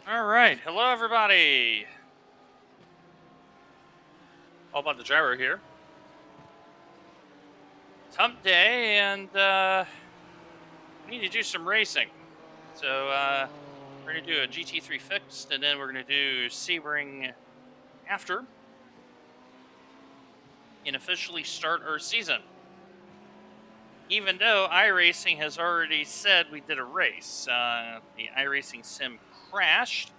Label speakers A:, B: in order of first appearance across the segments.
A: All right, hello everybody. All about the gyro here. It's hump day, and we need to do some racing. So we're gonna do a GT3 fixed, and then we're gonna do Sebring after, and officially start our season. Even though iRacing has already said we did a race, the iRacing sim crashed,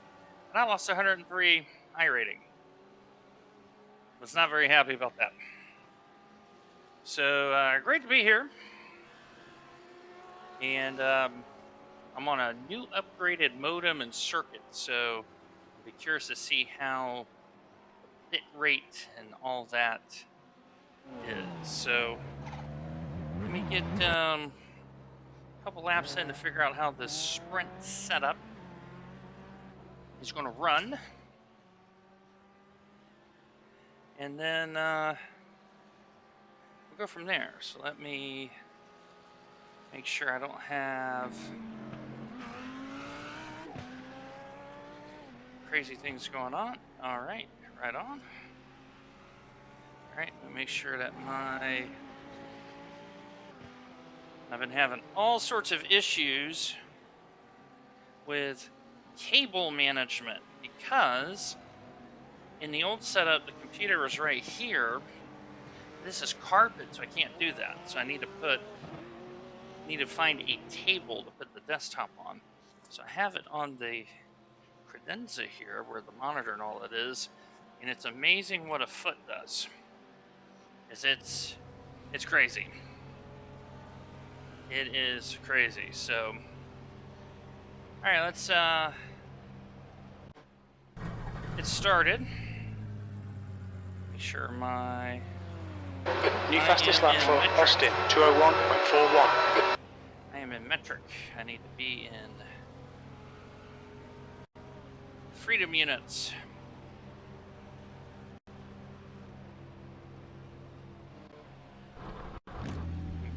A: and I lost 103 iRating. Was not very happy about that. So great to be here, and I'm on a new upgraded modem and circuit, so I'll be curious to see how the bit rate and all that is. So let me get a couple laps in to figure out how this sprint setup is going to run, and then we'll go from there. So let me make sure I don't have crazy things going on. All right, right on. All right, let me make sure that I've been having all sorts of issues with cable management because in the old setup, the computer was right here. This is carpet, so I can't do that. So I need to find a table to put the desktop on. So I have it on the credenza here where the monitor and all it is, and it's amazing what a foot does. It's crazy. It is crazy. So all right, let's get started. Make sure my
B: New fastest lap for Austin, 201.41.
A: I am in metric. I need to be in freedom units.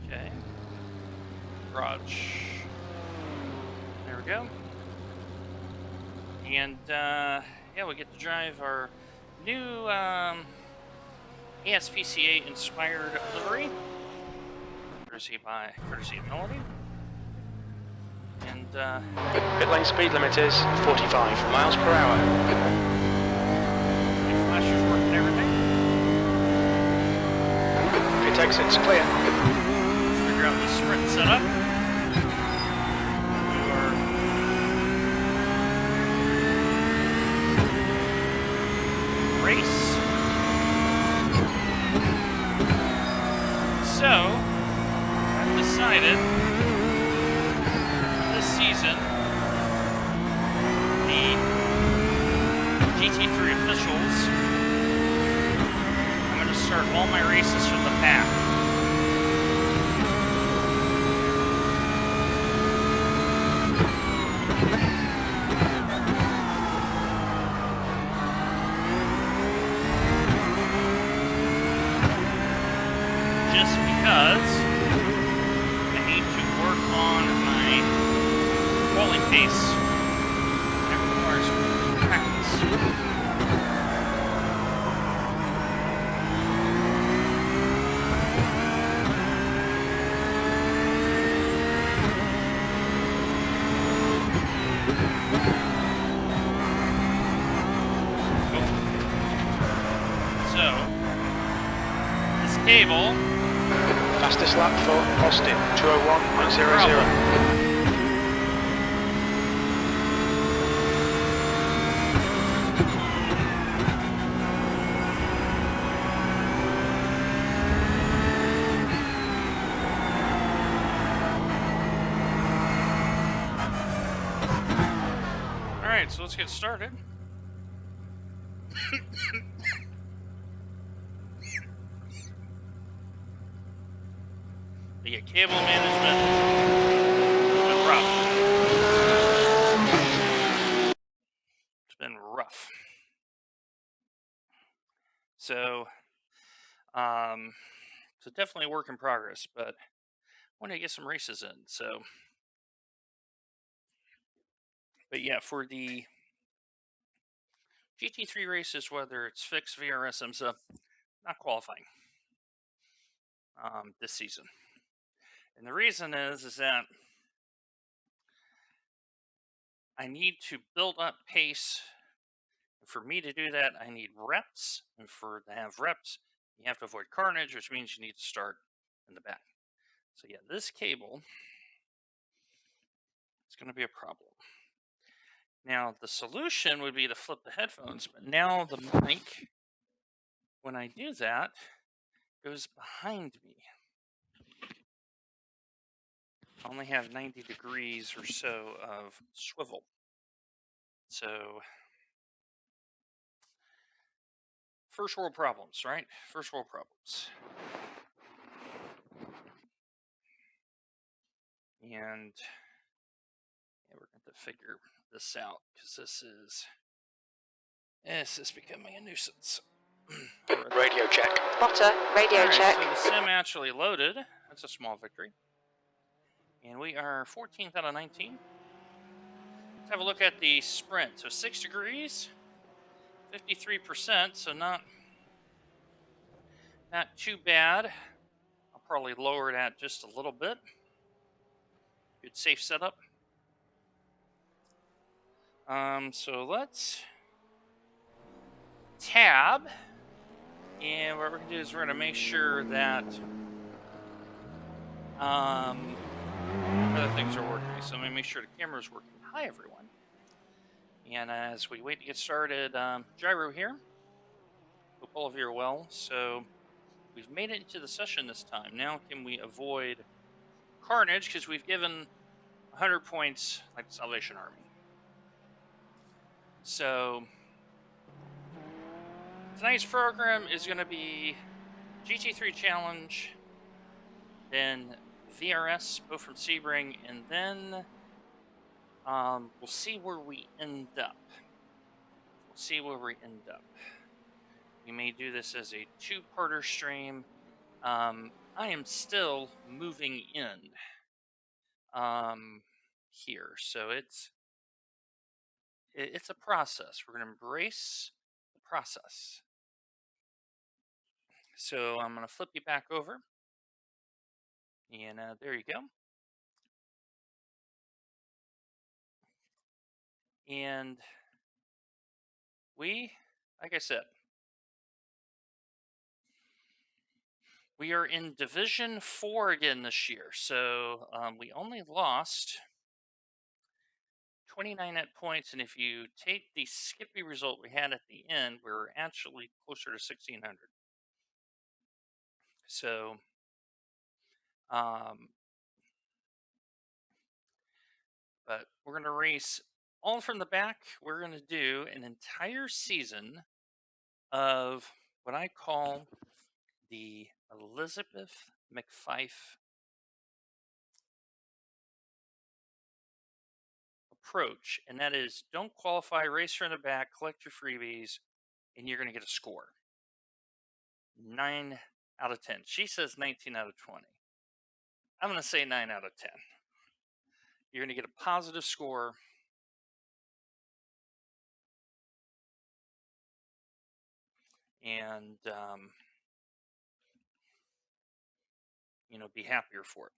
A: Okay. Garage. There we go. And yeah, we get to drive our new ASPCA inspired livery, courtesy of Melody. And
B: pit lane speed limit is 45 miles per hour.
A: Flashers working everything.
B: Pit exit's clear.
A: Let's figure out the sprint setup. Race. So, I've decided this season the GT3 officials, I'm going to start all my races from the pack. Just because I need to work on my rolling pace. That requires practice. So, this cable.
B: Fastest lap for Austin, 201.00.
A: Alright, so let's get started. The cable management has been rough. It's been rough. So definitely a work in progress, but I want to get some races in. So, but yeah, for the GT3 races, whether it's fixed VRS IMSA, not qualifying this season. And the reason is that I need to build up pace. For me to do that, I need reps. And to have reps, you have to avoid carnage, which means you need to start in the back. So yeah, this cable is going to be a problem. Now, the solution would be to flip the headphones, but now the mic, when I do that, goes behind me. I only have 90 degrees or so of swivel. So, first world problems, right? First world problems. And yeah, we're going to figure this out because this is becoming a nuisance.
B: Radio check.
C: Potter, radio
A: All right,
C: check.
A: so the sim actually loaded. That's a small victory. And we are 14th out of 19. Let's have a look at the sprint. So 6 degrees, 53%, so not too bad. I'll probably lower that just a little bit. Good safe setup. So let's tab. And what we're going to do is we're going to make sure that other things are working. So I'm going to make sure the camera is working. Hi, everyone. And as we wait to get started, Gyro here. Hope all of you are well. So we've made it into the session this time. Now can we avoid carnage? Because we've given 100 points like the Salvation Army. So tonight's program is going to be GT3 Challenge, then VRS, both from Sebring, and then we'll see where we end up. We may do this as a two-parter stream. I am still moving in here, so it's a process. We're going to embrace the process. So I'm going to flip you back over, and there you go. And we, like I said, we are in Division 4 again this year. So we only lost 29 net points. And if you take the Skippy result we had at the end, we're actually closer to 1,600. So, but we're going to race all from the back. We're going to do an entire season of what I call the Elizabeth McFife approach, and that is don't qualify, race from the back, collect your freebies, and you're going to get a score. 9 out of 10. She says 19 out of 20. I'm going to say 9 out of 10. You're going to get a positive score. And, be happier for it.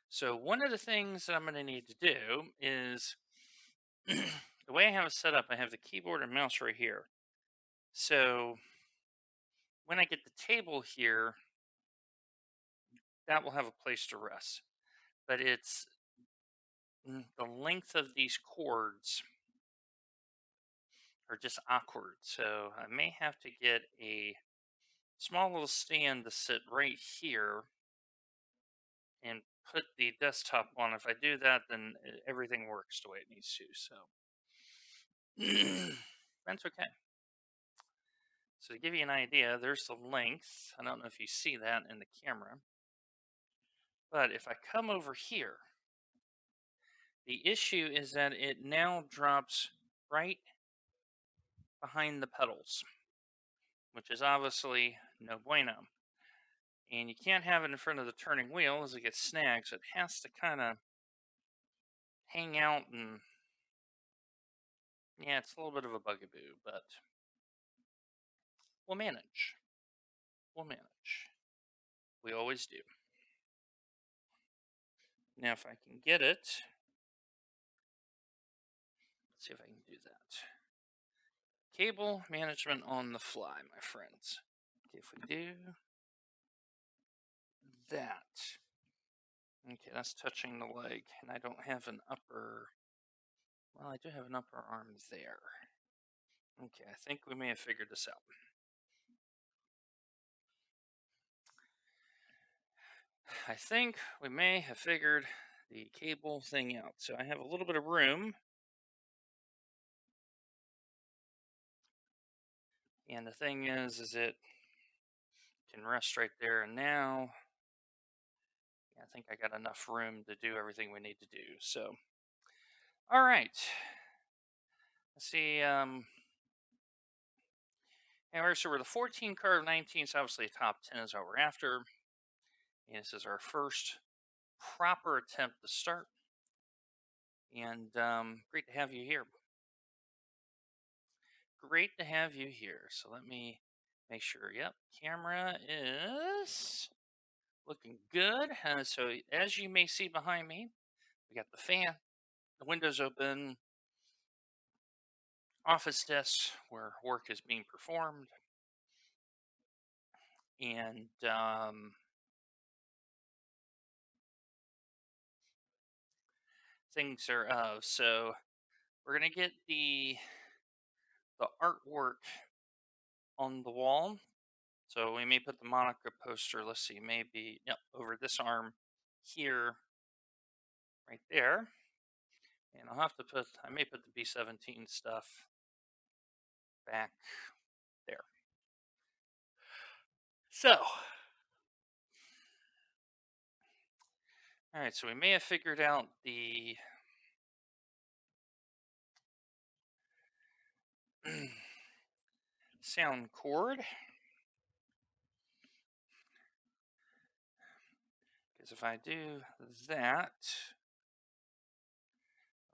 A: So one of the things that I'm going to need to do is the way I have it set up, I have the keyboard and mouse right here. So when I get the table here, that will have a place to rest. But it's the length of these cords are just awkward. So I may have to get a small little stand to sit right here and put the desktop on. If I do that, then everything works the way it needs to. So that's okay. So to give you an idea, there's the length. I don't know if you see that in the camera. But if I come over here, the issue is that it now drops right behind the pedals, which is obviously no bueno. And you can't have it in front of the turning wheel as it gets snagged, so it has to kind of hang out and Yeah, it's a little bit of a bugaboo, but we'll manage. We'll manage. We always do. Now, if I can get it, let's see if I can do that. Cable management on the fly, my friends. Okay, if we do that. Okay, that's touching the leg, and I don't have an upper. Well, I do have an upper arm there. Okay, I think we may have figured this out. I think we may have figured the cable thing out. So I have a little bit of room. And the thing is it can rest right there. And now, yeah, I think I got enough room to do everything we need to do. So, all right. Let's see. Anyway, so we're the 14 car of 19. So obviously, top 10 is what we're after. And this is our first proper attempt to start. And great to have you here. Great to have you here. So let me make sure. Yep, camera is looking good. So as you may see behind me, we got the fan, the windows open, office desk where work is being performed, and things are so we're gonna get the artwork on the wall. So we may put the Monica poster. Let's see, maybe yep over this arm here, right there. And I'll have to put, I may put the B-17 stuff back there. So, all right, so we may have figured out the sound cord. Because if I do that,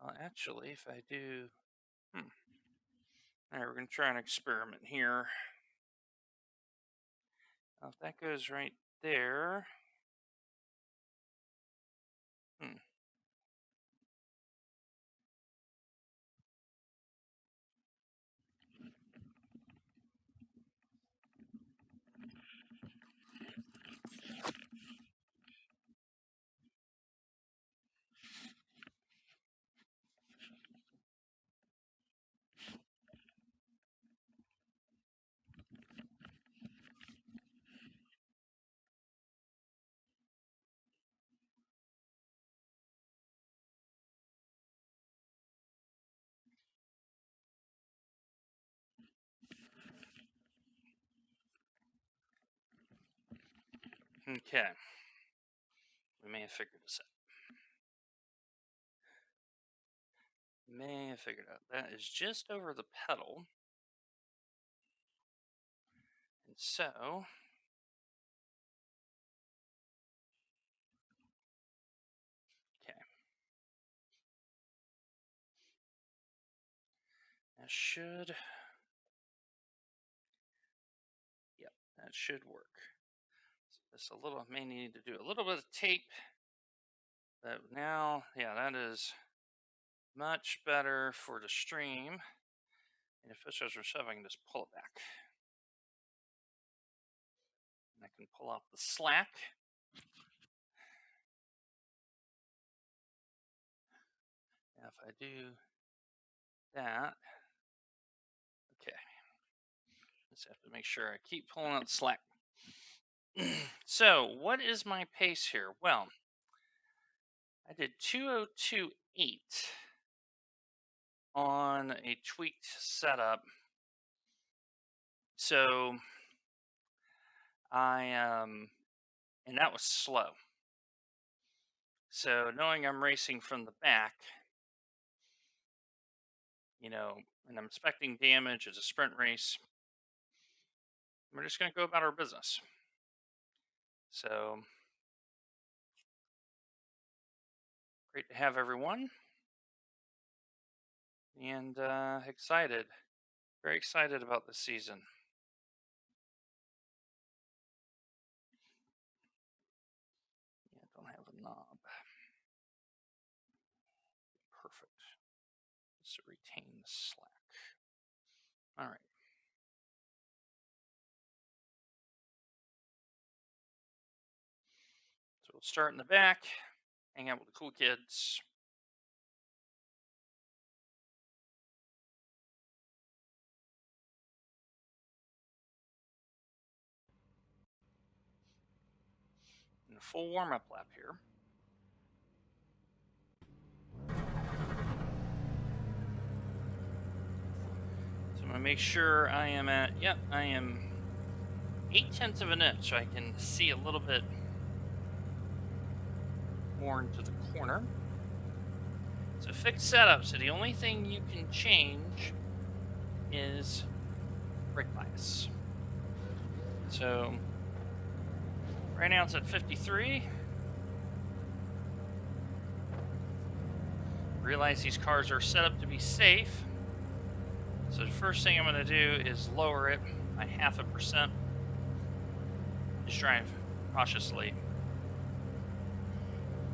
A: well, actually, if I do, all right, we're going to try an experiment here. Now, if that goes right there, okay, we may have figured this out. May have figured out that is just over the pedal. And so, okay, that should, yep, that should work. So this a little, may need to do a little bit of tape. But now, yeah, that is much better for the stream. And if this was shoving, I can just pull it back. And I can pull out the slack. Now if I do that, okay. Just have to make sure I keep pulling out the slack. So what is my pace here? Well, I did 2028 on a tweaked setup. So and that was slow. So knowing I'm racing from the back, and I'm expecting damage, it's a sprint race. We're just going to go about our business. So great to have everyone. and excited. Very excited about this season. Yeah, don't have a knob. Perfect. Just to retain the slack. All right. So we'll start in the back, hang out with the cool kids. In a full warm-up lap here. So I'm gonna make sure I am at, I am 0.8 of an inch. I can see a little bit more into the corner. It's a fixed setup, so the only thing you can change is brake bias. So right now it's at 53. Realize these cars are set up to be safe. So the first thing I'm going to do is lower it by 0.5%. Just drive cautiously.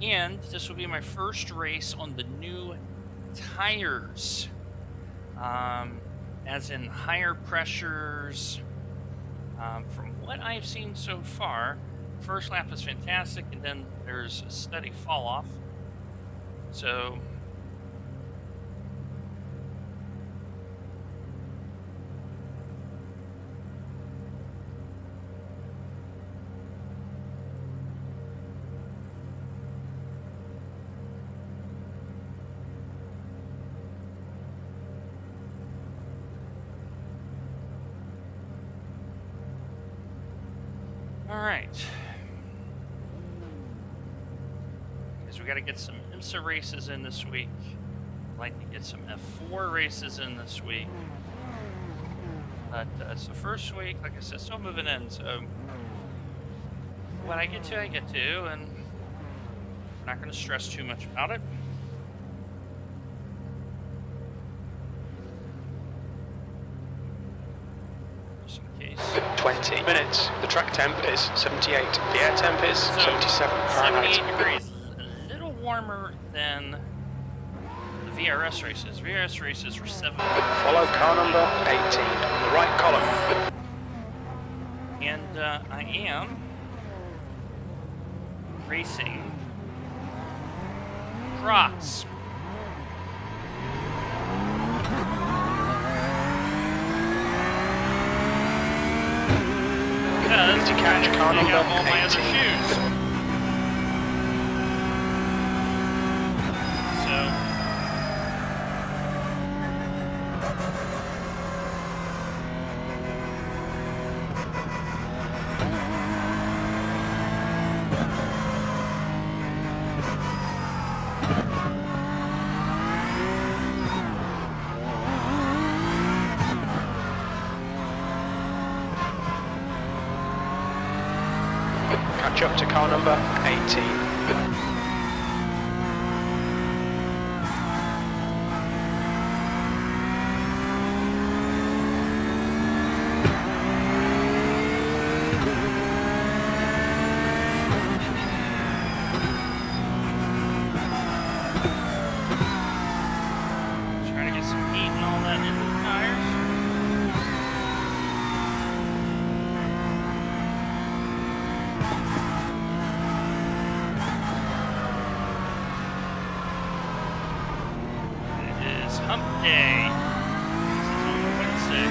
A: And this will be my first race on the new tires. As in higher pressures. From what I've seen so far, first lap is fantastic, and then there's a steady fall off. So all right. Because we got to get some IMSA races in this week. I'd like to get some F4 races in this week. But it's the first week, like I said, still moving in. So what I get to, and I'm not going to stress too much about it. Just in case.
B: 20 minutes. The track temp is 78. The air temp is 77 Fahrenheit.
A: 78 degrees. A little warmer than the VRS races. VRS races were 7.
B: Follow car number 18 on the right column.
A: And I am racing Crocs. Because
B: To catch car
A: I got
B: number
A: all my other
B: 18.
A: shoes. So
B: Catch up to car number 18.
A: trying to get some heat and all that into the tires. It is Humpday. This is on Wednesday.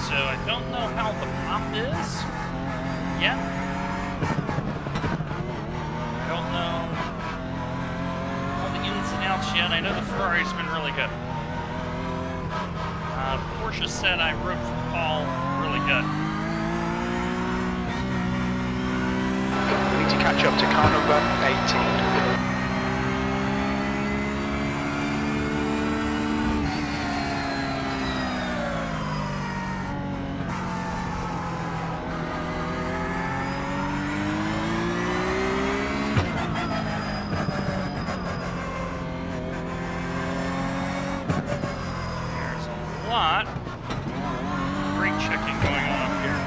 A: So I don't know how the pop is yet. I don't know all the ins and outs yet. I know the Ferrari's been really good. Porsche said I wrote for Paul really good.
B: We need to catch up to car number 18.
A: lot of brake checking going on up here.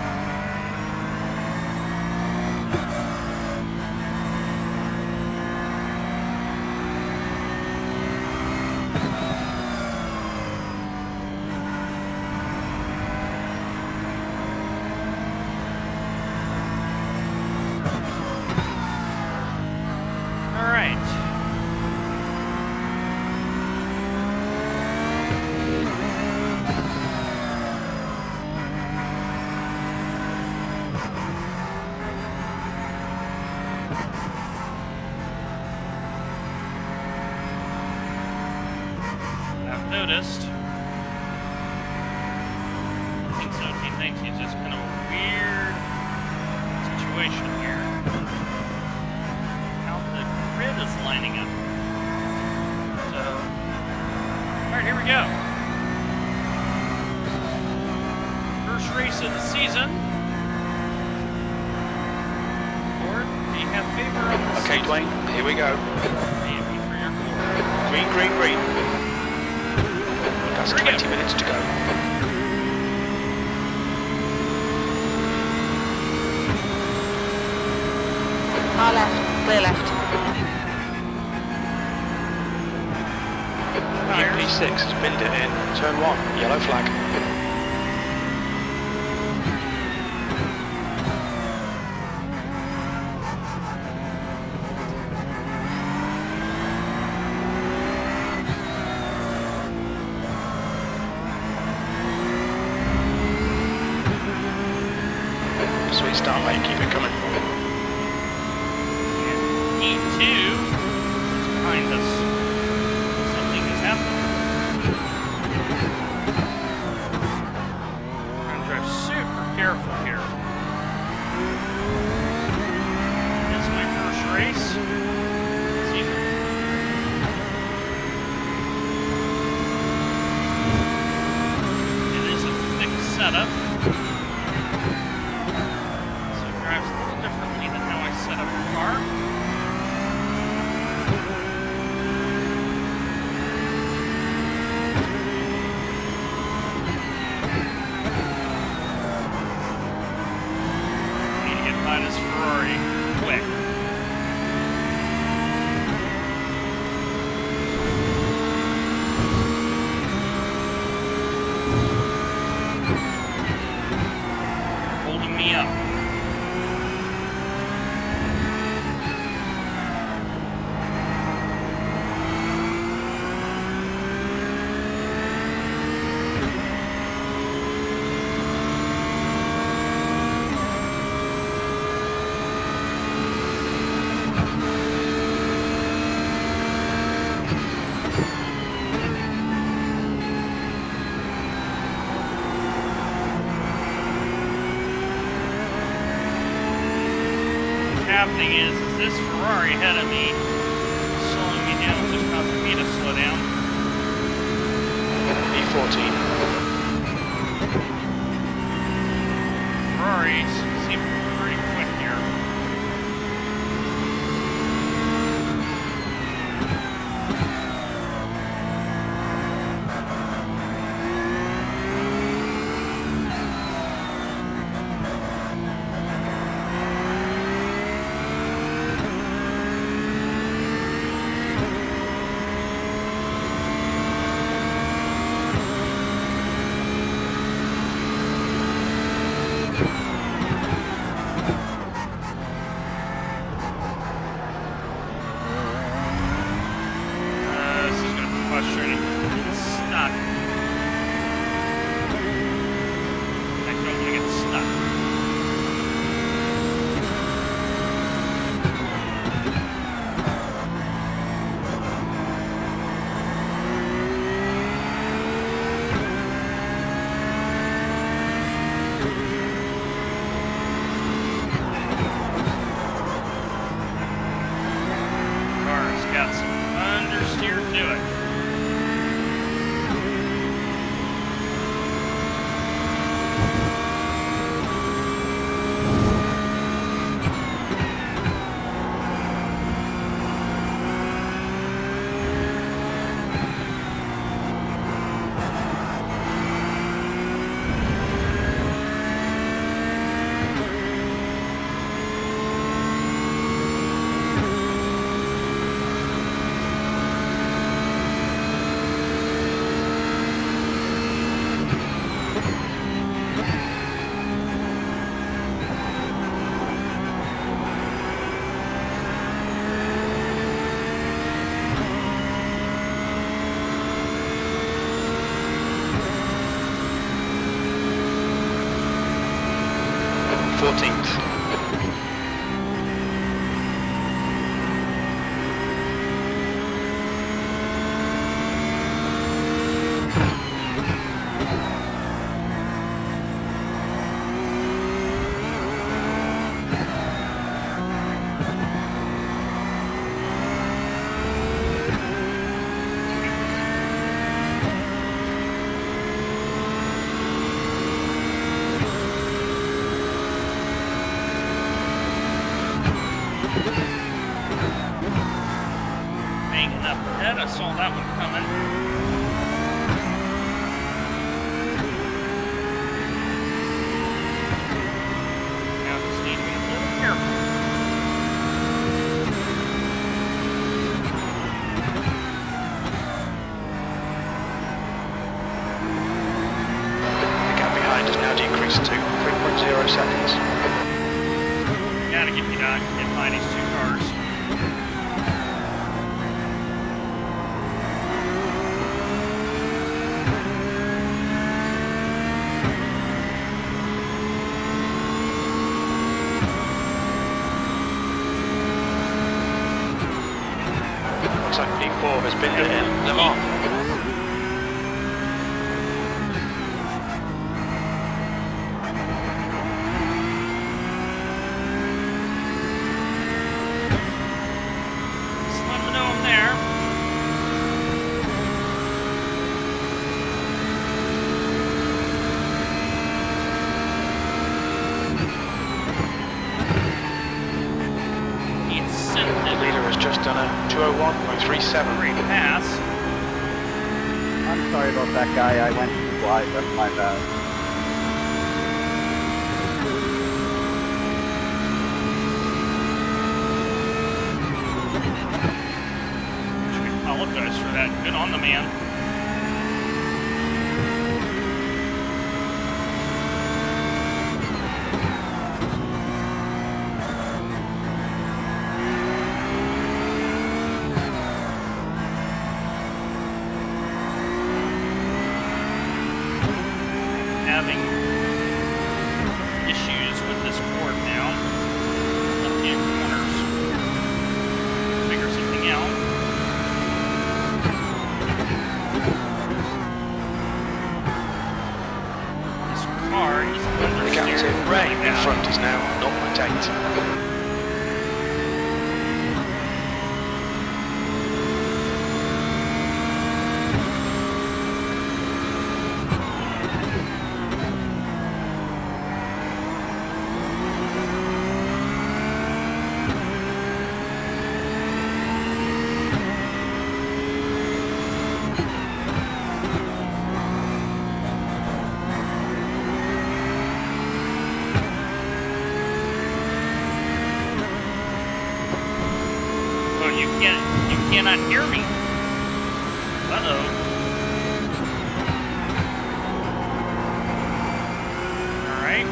A: Noticed. Things is just kind of a weird situation here. How the grid is lining up. So, alright, here we go. First race of the season. Lord, do you have favor on this?
B: Okay, Dwayne, here we go.
A: May it be for your glory.
B: Green, green, green. That's 20 minutes to go.
C: Far left, clear left.
B: P6 has binned it in. Turn 1, yellow flag. Sweet start, mate. Keep it coming.
A: E2 is behind us. Something is happening. I'm going to drive super careful here. This is my first race. It is a fixed setup. Set up the car. Need to get by this Ferrari quick. Holding me up. Happening is this Ferrari ahead of me slowing me down, just causing me to slow down.
B: E14.
A: Ferraris seem pretty quick here.
B: 14th.
A: Hanging up ahead, I saw that one coming. Now just need to be a little careful.
B: The gap behind has now decreased to 3.0 seconds.
A: Gotta get behind these two cars.
B: Looks like P4 has been in Le Mans.
A: Just let me know I'm there.
B: The leader has just done a 201.37.
A: Great pass.
D: I'm sorry about that guy. I went too wide. That's my bad.
A: Should apologize for that. Good on the man. Having issues with this board now. Left-hand corners. Figure something out. This car is
B: The gap to
A: understeered
B: Ray
A: really
B: in
A: bad.
B: front is now 0.8.
A: Oh, you cannot hear me. Uh-oh. All right.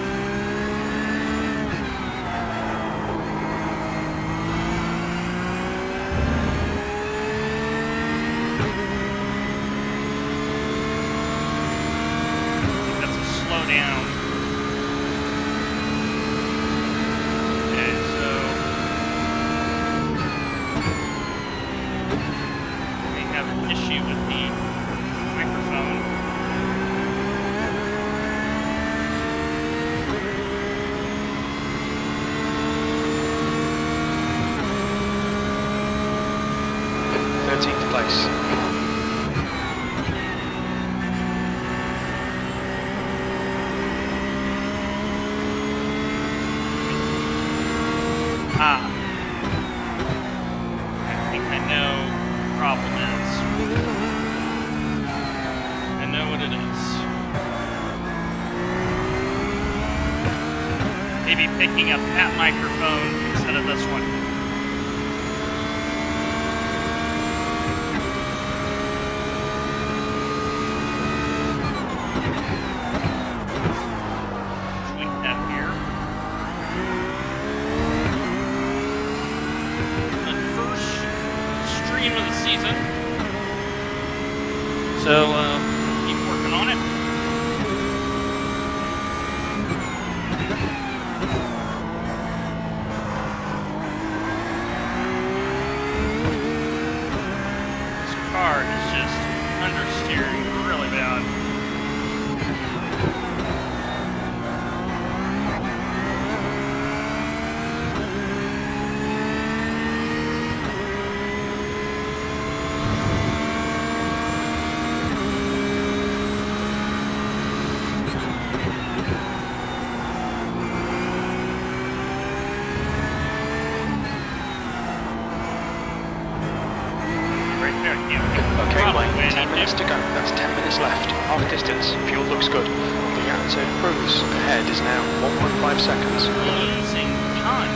A: I think that's a slow down. Okay, so we have an issue with the microphone.
B: Place.
A: Ah. I think I know what the problem is. I know what it is. Maybe picking up that microphone instead of this one. Tweak that here. The first stream of the season. So, keep working on it.
B: to cruise. Ahead is now 1.5 seconds.
A: Losing time.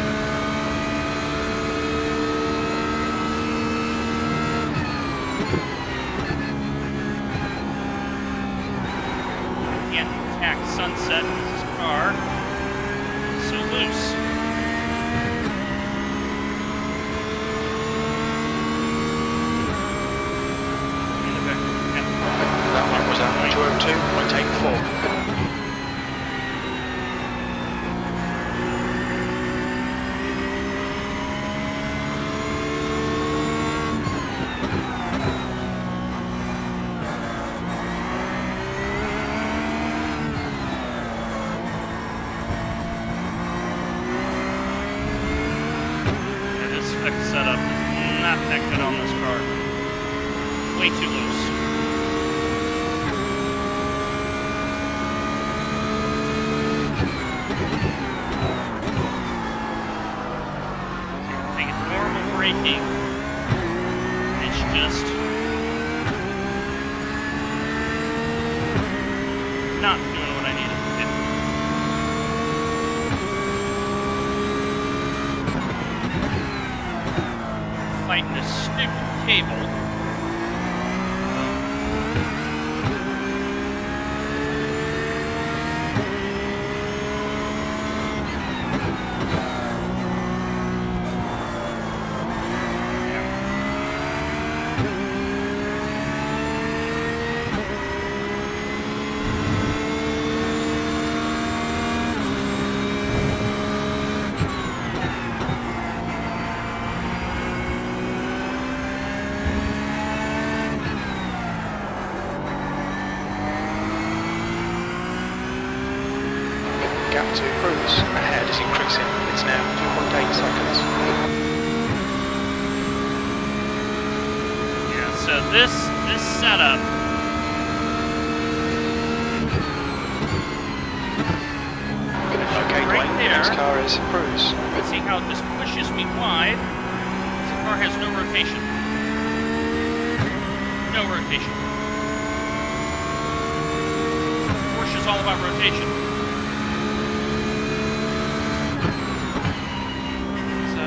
A: Can't attack Sunset with his car. So loose.
B: That one was at 202.84.
A: This setup is not that good on this car. Way too loose. Braking. It's just not doing what I need it to do. Fighting this stupid cable.
B: Gap to cruise. Ahead is increasing. It's now 2.8 seconds.
A: Yeah, so this setup
B: Okay,
A: right
B: Dwayne,
A: there.
B: next car is cruise.
A: See how this pushes me wide? The car has no rotation. No rotation. Porsche is all about rotation. So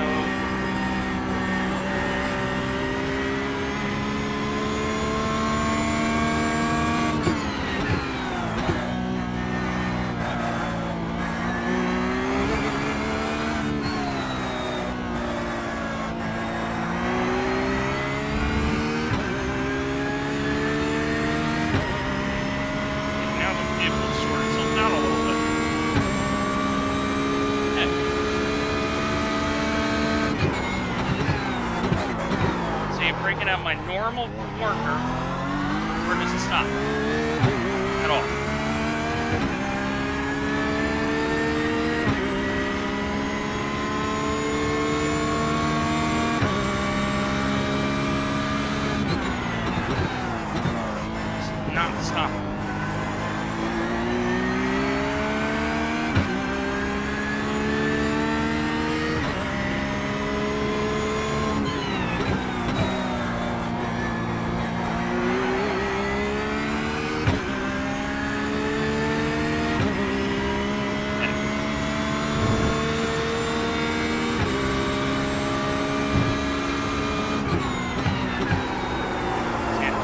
A: now the vehicle sort itself out a little bit. Okay. See, breaking out my normal marker. Where does it stop? At all. It's not stopping.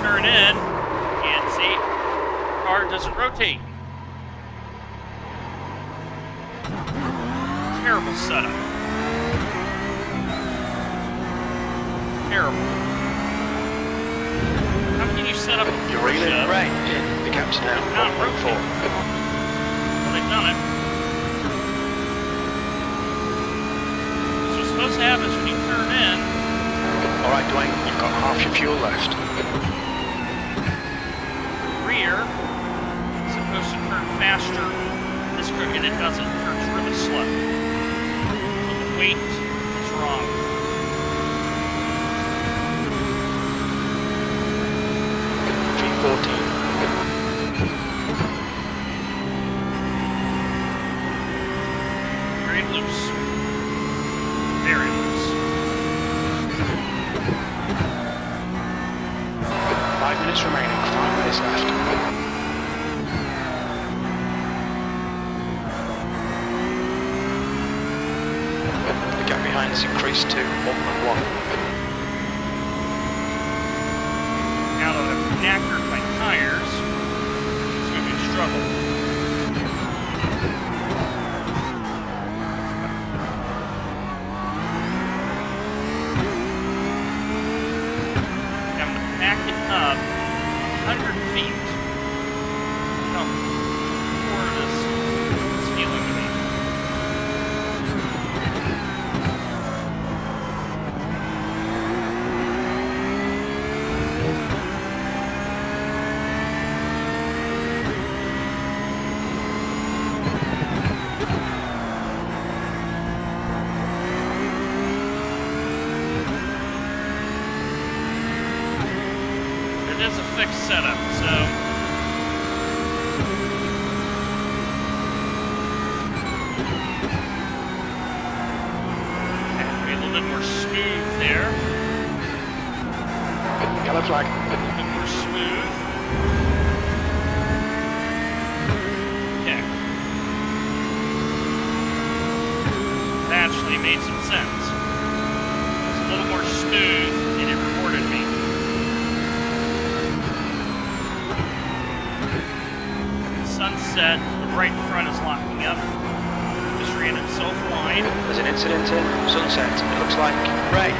A: Turn in, and see, car doesn't rotate. Terrible setup. Terrible. How can you set up a
B: You're
A: Porsche
B: reeling in rain. The gap's now
A: not
B: 1.4.
A: rotate? Well, they've done it. So what's supposed to happen is when you turn in,
B: Alright, Dwayne, you've got half your fuel left.
A: rear is supposed to turn faster. This crooked, it doesn't. It turns really slow. So the weight is wrong.
B: V14.
A: Very loose. Very loose.
B: 5 minutes remaining, 5 minutes left. limits increased to 1.1.
A: Now that I've knackered my tires, it's going to be a struggle. I'm going to back it up 100 feet. How poor this is feeling to me. It is a fixed setup, so have to be a little bit more smooth there.
B: Yellow flag.
A: A little bit more smooth. Okay. That actually made some sense. It's a little more smooth and it rewarded me. Sunset, the right front is locking up. Just ran itself wide.
B: There's an incident in Sunset. It looks like rain.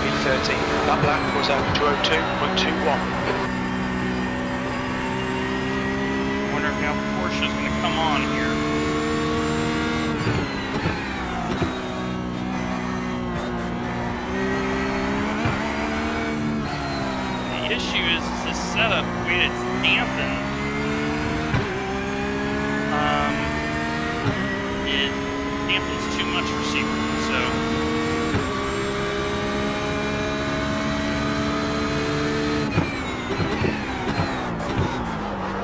B: V13. That lap was at 202.21.
A: I wonder if now Porsche's going to come on here. The issue is this setup, the way it's dampened, it dampens too much for Sebring, so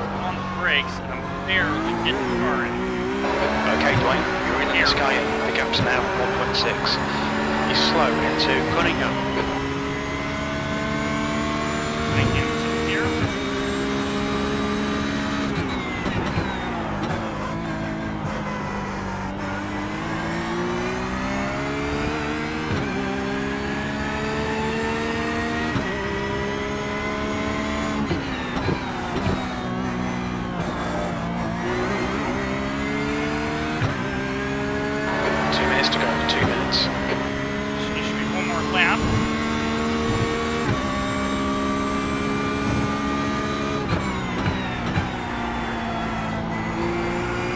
A: I'm on the brakes and I'm barely getting the car in.
B: Okay, Dwayne, you're in the sky. The gap's now 1.6. He's slow into Cunningham.
A: Thank you. So here.
B: To go, 2 minutes.
A: So there should be one more lap.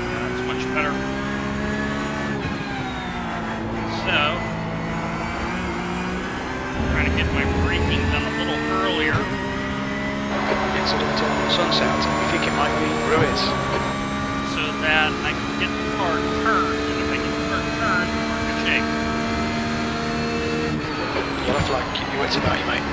A: That's much better. So, trying to get my braking done a little earlier.
B: Incident in Sunset. We think it might be Ruiz.
A: So that I can get the car turned, and if I get the car turned, we're in good shape.
B: Yellow flag, keep your wits about you, mate.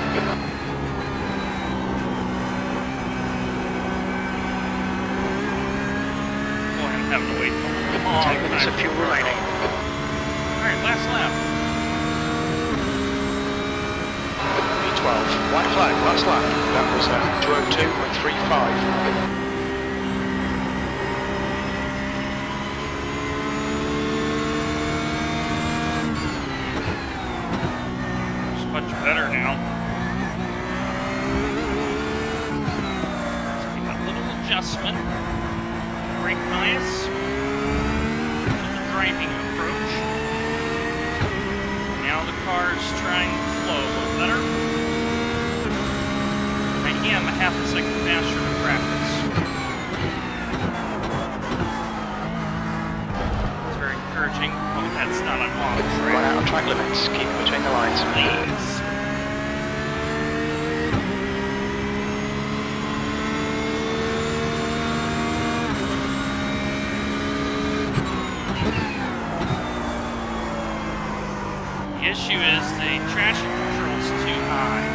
A: Boy, I'm having to wait a long
B: 10 minutes
A: time.
B: of fuel remaining.
A: Alright, last lap.
B: V12, white flag, last lap. That was 202.35.
A: It's much better now. Just make a little adjustment. Brake bias. To the driving approach. Now the car's trying to flow a little better. I am a half a second faster in practice. It's very encouraging. Oh, that's not on launch,
B: Run
A: right?
B: out of track limits, keep it between the lines.
A: Please. The issue is the traction control's too high.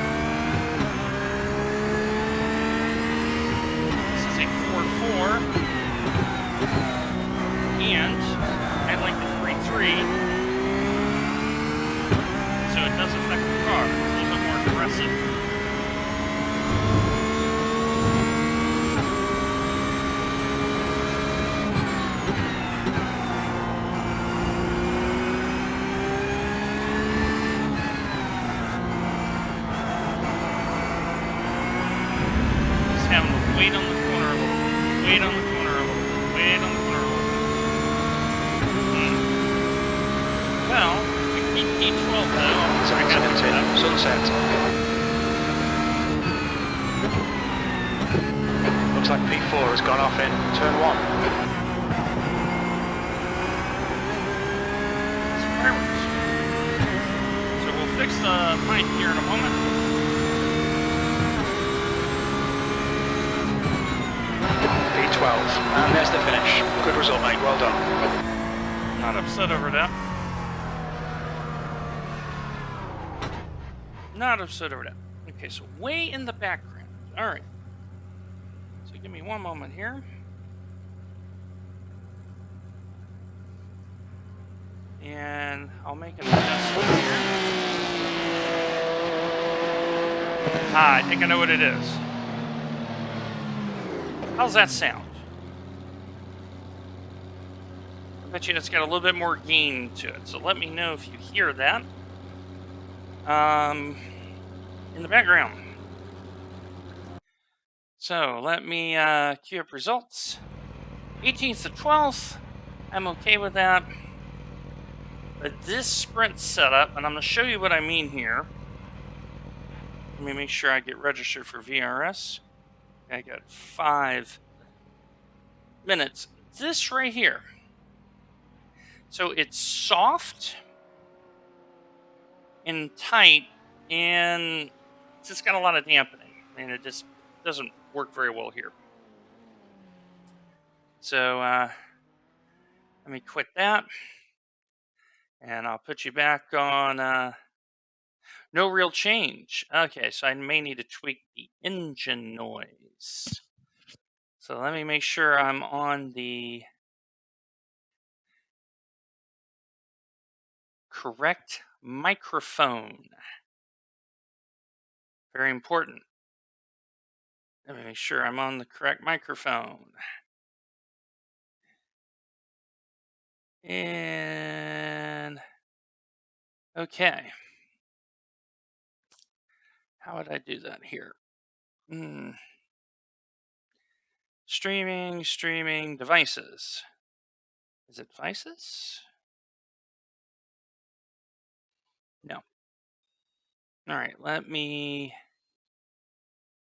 A: This is a 4.4, and I like the 3.3, so it does affect the car. It's a little bit more aggressive. wait on the corner a little bit. Wait on the corner a little bit. Wait on the corner a little bit. Well, we keep P12 though. I'm very happy with that.
B: Sunset. Looks like P4 has gone off in turn 1.
A: Fireworks. So we'll fix the pipe here in a moment.
B: P12. And there's the finish. Good result, mate. Well done.
A: Not upset over that. Not upset over that. Okay, so way in the background. All right. So give me one moment here. And I'll make an adjustment here. Ah, I think I know what it is. How's that sound? I bet you it's got a little bit more gain to it. So let me know if you hear that. In the background. So let me queue up results. 18th to 12th. I'm okay with that. But this sprint setup, and I'm going to show you what I mean here. Let me make sure I get registered for VRS. I got 5 minutes. This right here. So it's soft and tight, and it's just got a lot of dampening. And it just doesn't work very well here. So let me quit that. And I'll put you back on no real change. Okay, so I may need to tweak the engine noise. So let me make sure I'm on the correct microphone. Very important. Let me make sure I'm on the correct microphone. And okay. How would I do that here? Streaming devices. Is it devices? No. All right, let me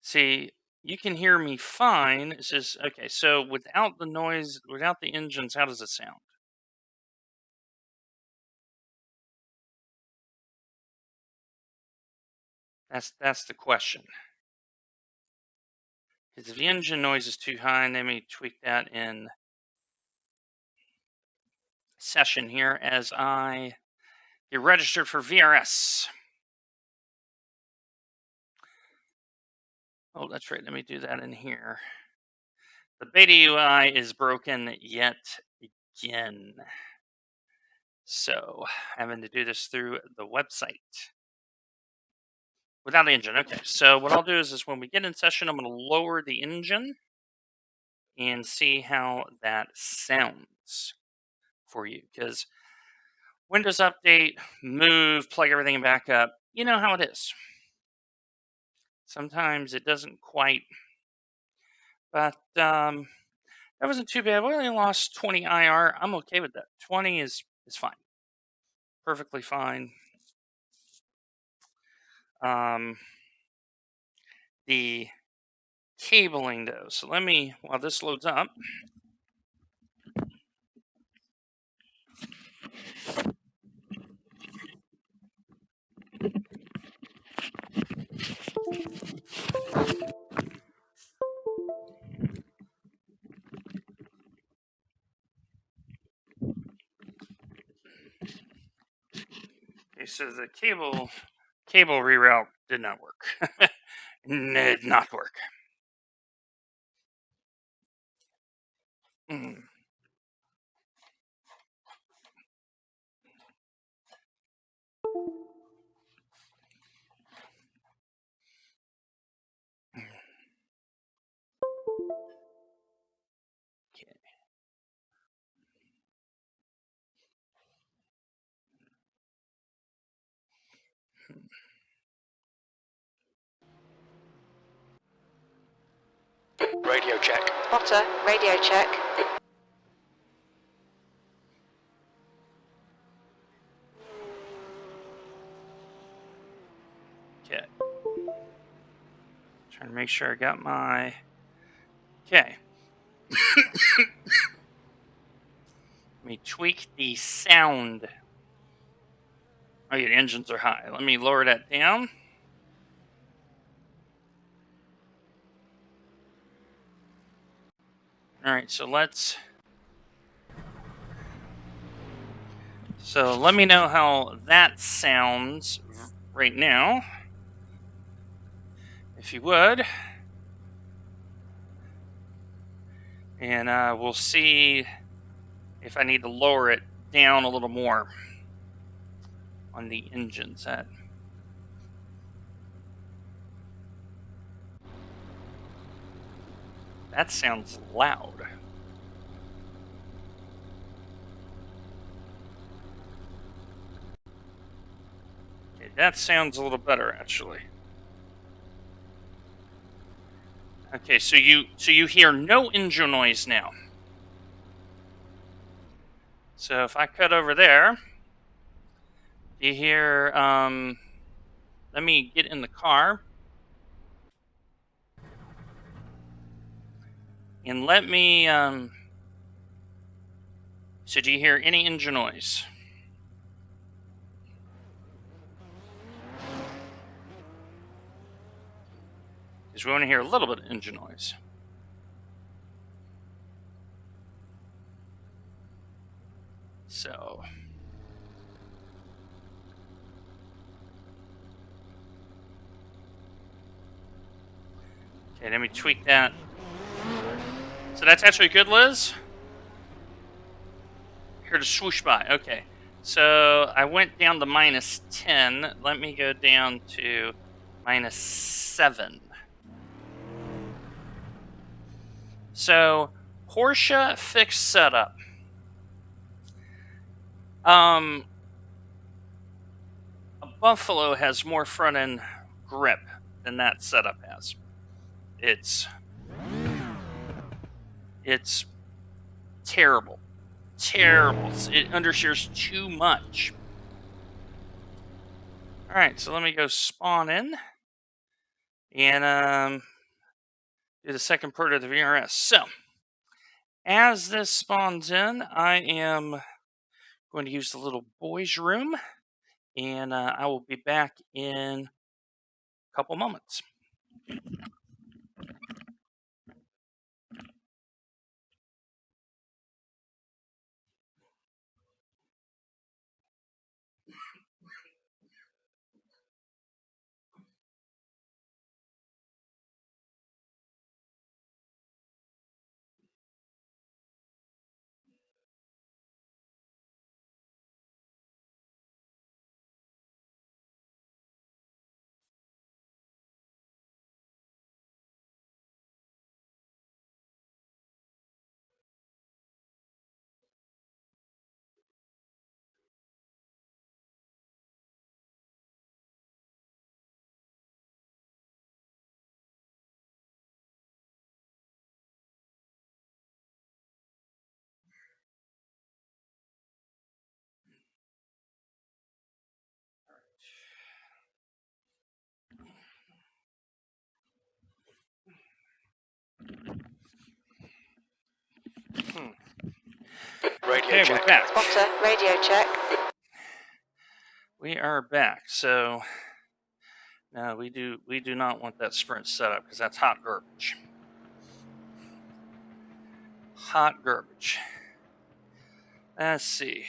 A: see. You can hear me fine. It's just, okay, so without the noise, without the engines, how does it sound? That's the question. Because if the engine noise is too high, let me tweak that in session here as I get registered for VRS. Oh, that's right. Let me do that in here. The beta UI is broken yet again. So having to do this through the website. Without the engine. Okay, so what I'll do is when we get in session, I'm going to lower the engine and see how that sounds for you. Because Windows Update, move, plug everything back up. You know how it is. Sometimes it doesn't quite. But that wasn't too bad. We only lost 20 IR. I'm okay with that. 20 is fine. Perfectly fine. The cabling though. So let me, while this loads up. Okay, so the cable reroute did not work. Did not work.
B: Radio check.
C: Spotter, radio check.
A: Okay. Trying to make sure I got my... Okay. Let me tweak the sound. Oh, yeah, the engines are high. Let me lower that down. All right, so let's... So let me know how that sounds right now, if you would. And we'll see if I need to lower it down a little more on the engine set. That sounds loud. Okay, that sounds a little better, actually. Okay, so you hear no engine noise now. So if I cut over there, you hear, let me get in the car. And let me, so do you hear any engine noise? Because we want to hear a little bit of engine noise. So... Okay, let me tweak that. So that's actually good, Liz? Here to swoosh by. Okay. So I went down to -10. Let me go down to -7. So Porsche fixed setup. A Buffalo has more front end grip than that setup has. It's terrible. Terrible. It understeers too much. Alright, so let me go spawn in. And do the second part of the VRS. So, as this spawns in, I am going to use the little boys' room. And I will be back in a couple moments.
B: Radio
A: Okay,
B: check.
A: we're back.
C: Spotter, radio check.
A: We are back. So no, we do not want that sprint setup because that's hot garbage. Hot garbage. Let's see.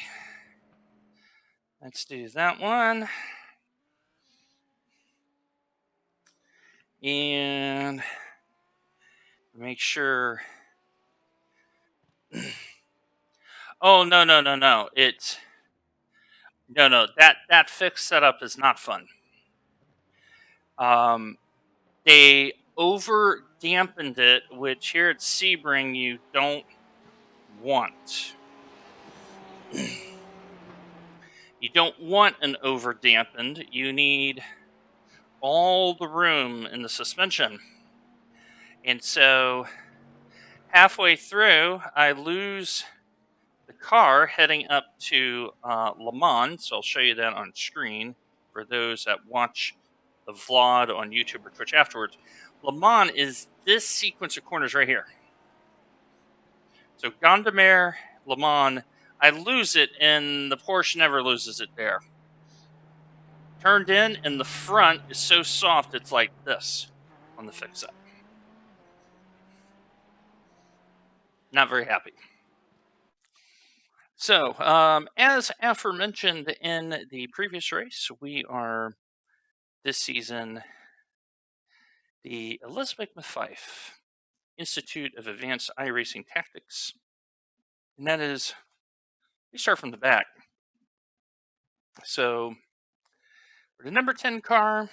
A: Let's do that one. And make sure. Oh no. It's no. That fixed setup is not fun. They over dampened it, which here at Sebring you don't want. You don't want an over dampened. You need all the room in the suspension. And so halfway through, I lose the car heading up to Le Mans. So I'll show you that on screen for those that watch the vlog on YouTube or Twitch afterwards. Le Mans is this sequence of corners right here. So Gondomar, Le Mans, I lose it, and the Porsche never loses it there. Turned in, and the front is so soft, it's like this on the fix-up. Not very happy. So, as aforementioned in the previous race, we are this season the Elizabeth McFife Institute of Advanced iRacing Tactics. And that is, we start from the back. So, for the number 10 car,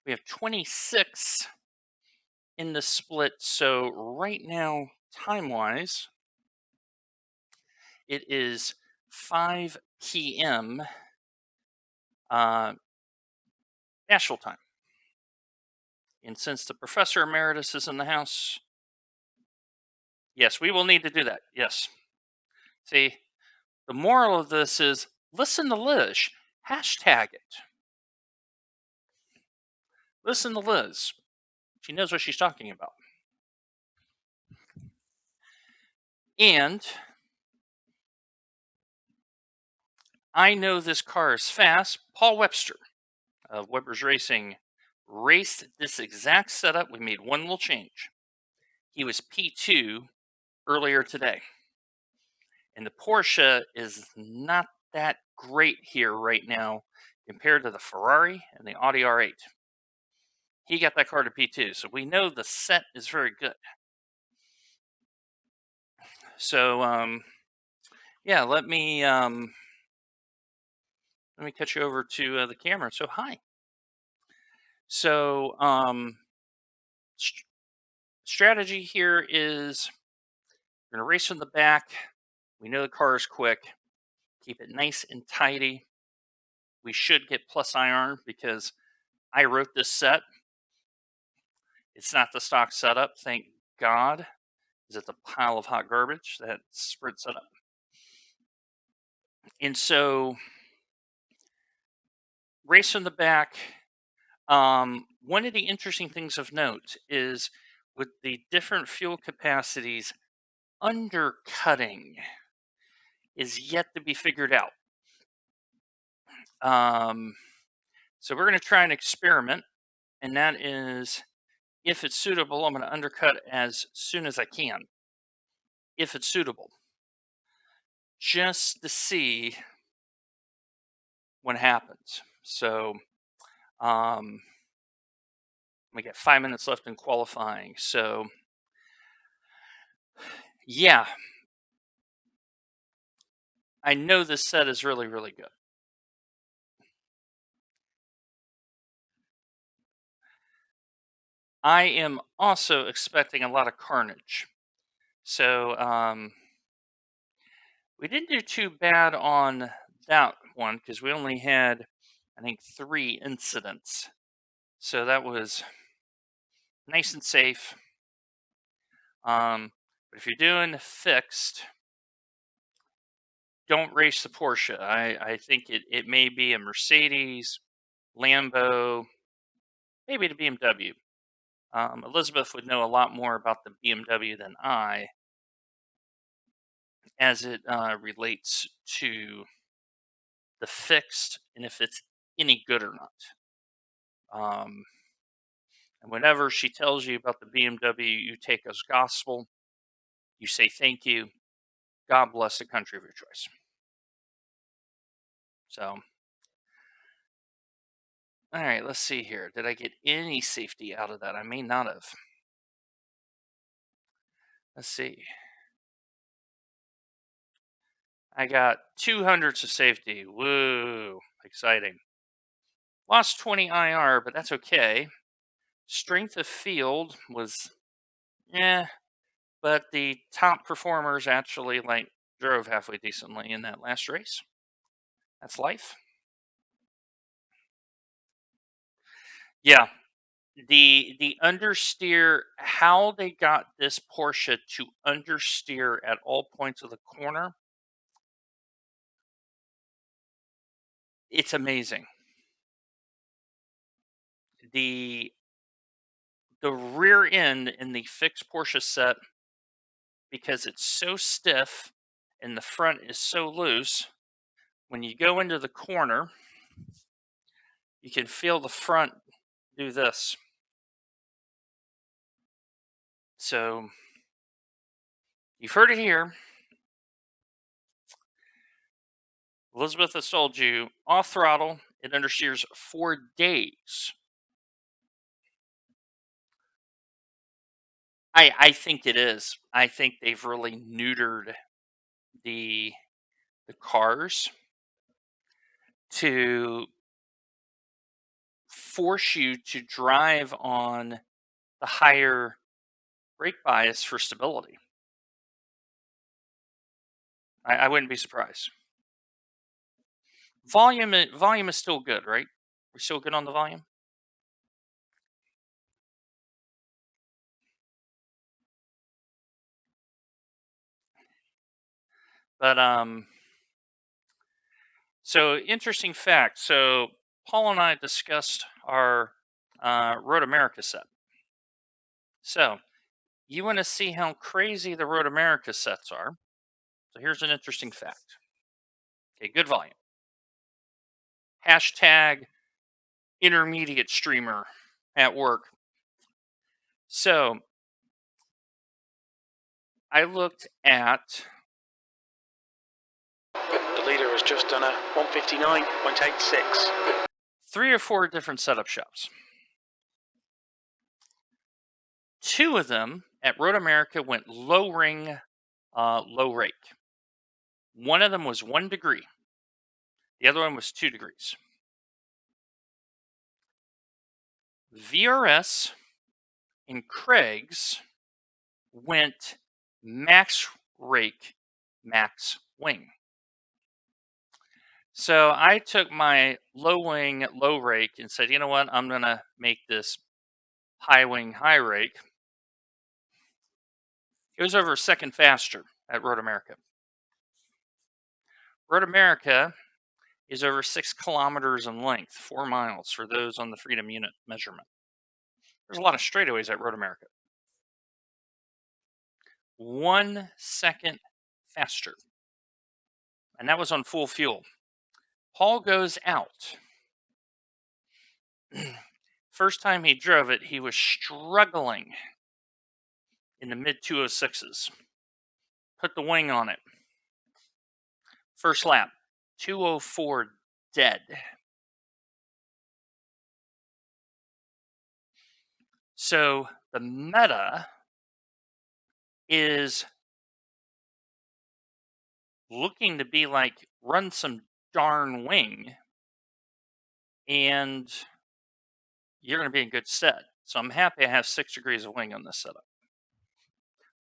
A: we have 26 in the split. So, right now, time-wise, it is 5 p.m. Nashville time. And since the Professor Emeritus is in the house, yes, we will need to do that. Yes. See, the moral of this is listen to Liz. Hashtag it. Listen to Liz. She knows what she's talking about. And I know this car is fast. Paul Webster of Weber's Racing raced this exact setup. We made one little change. He was P2 earlier today. And the Porsche is not that great here right now compared to the Ferrari and the Audi R8. He got that car to P2, so we know the set is very good. So, yeah, let me catch you over to the camera. So, hi. So, strategy here is we're going to race from the back. We know the car is quick. Keep it nice and tidy. We should get plus iron because I wrote this set. It's not the stock setup, thank God. Is it the pile of hot garbage, that sprint setup? And so, race from the back. One of the interesting things of note is with the different fuel capacities, undercutting is yet to be figured out. So we're going to try an experiment, and that is, if it's suitable, I'm going to undercut as soon as I can, if it's suitable, just to see what happens. So we got 5 minutes left in qualifying. So yeah, I know this set is really, really good. I am also expecting a lot of carnage. So we didn't do too bad on that one because we only had, I think, 3 incidents. So that was nice and safe. But if you're doing fixed, don't race the Porsche. I think it may be a Mercedes, Lambo, maybe the BMW. Elizabeth would know a lot more about the BMW than I, as it relates to the fixed and if it's any good or not. And whenever she tells you about the BMW, you take as gospel. You say thank you. God bless the country of your choice. So, all right, let's see here. Did I get any safety out of that? I may not have. Let's see. I got 200s of safety. Woo, exciting. Lost 20 IR, but that's okay. Strength of field was, but the top performers actually drove halfway decently in that last race. That's life. Yeah, the understeer, how they got this Porsche to understeer at all points of the corner, it's amazing. The rear end in the fixed Porsche set, because it's so stiff and the front is so loose, when you go into the corner, you can feel the front do this. So you've heard it here. Elizabeth has told you, off throttle, it understeers for days. I think it is. I think they've really neutered the cars to force you to drive on the higher brake bias for stability. I wouldn't be surprised. Volume is still good, right? We're still good on the volume? But so interesting fact. So Paul and I discussed our Road America set. So you want to see how crazy the Road America sets are. So here's an interesting fact. Okay, good volume. Hashtag intermediate streamer at work. So I looked at.
B: The leader has just done a 159.86.
A: 3 or 4 different setup shops. 2 of them at Road America went low ring, low rake. One of them was 1 degree. The other one was 2 degrees. VRS and Craig's went max rake, max wing. So I took my low wing, low rake and said, you know what? I'm going to make this high wing, high rake. It was over a second faster at Road America. Road America is over 6 kilometers in length, 4 miles for those on the Freedom Unit measurement. There's a lot of straightaways at Road America. 1 second faster. And that was on full fuel. Paul goes out. First time he drove it, he was struggling in the mid 206s. Put the wing on it. First lap, 204 dead. So the meta is looking to be like, run some darn wing and you're going to be in good stead. So I'm happy I have 6 degrees of wing on this setup.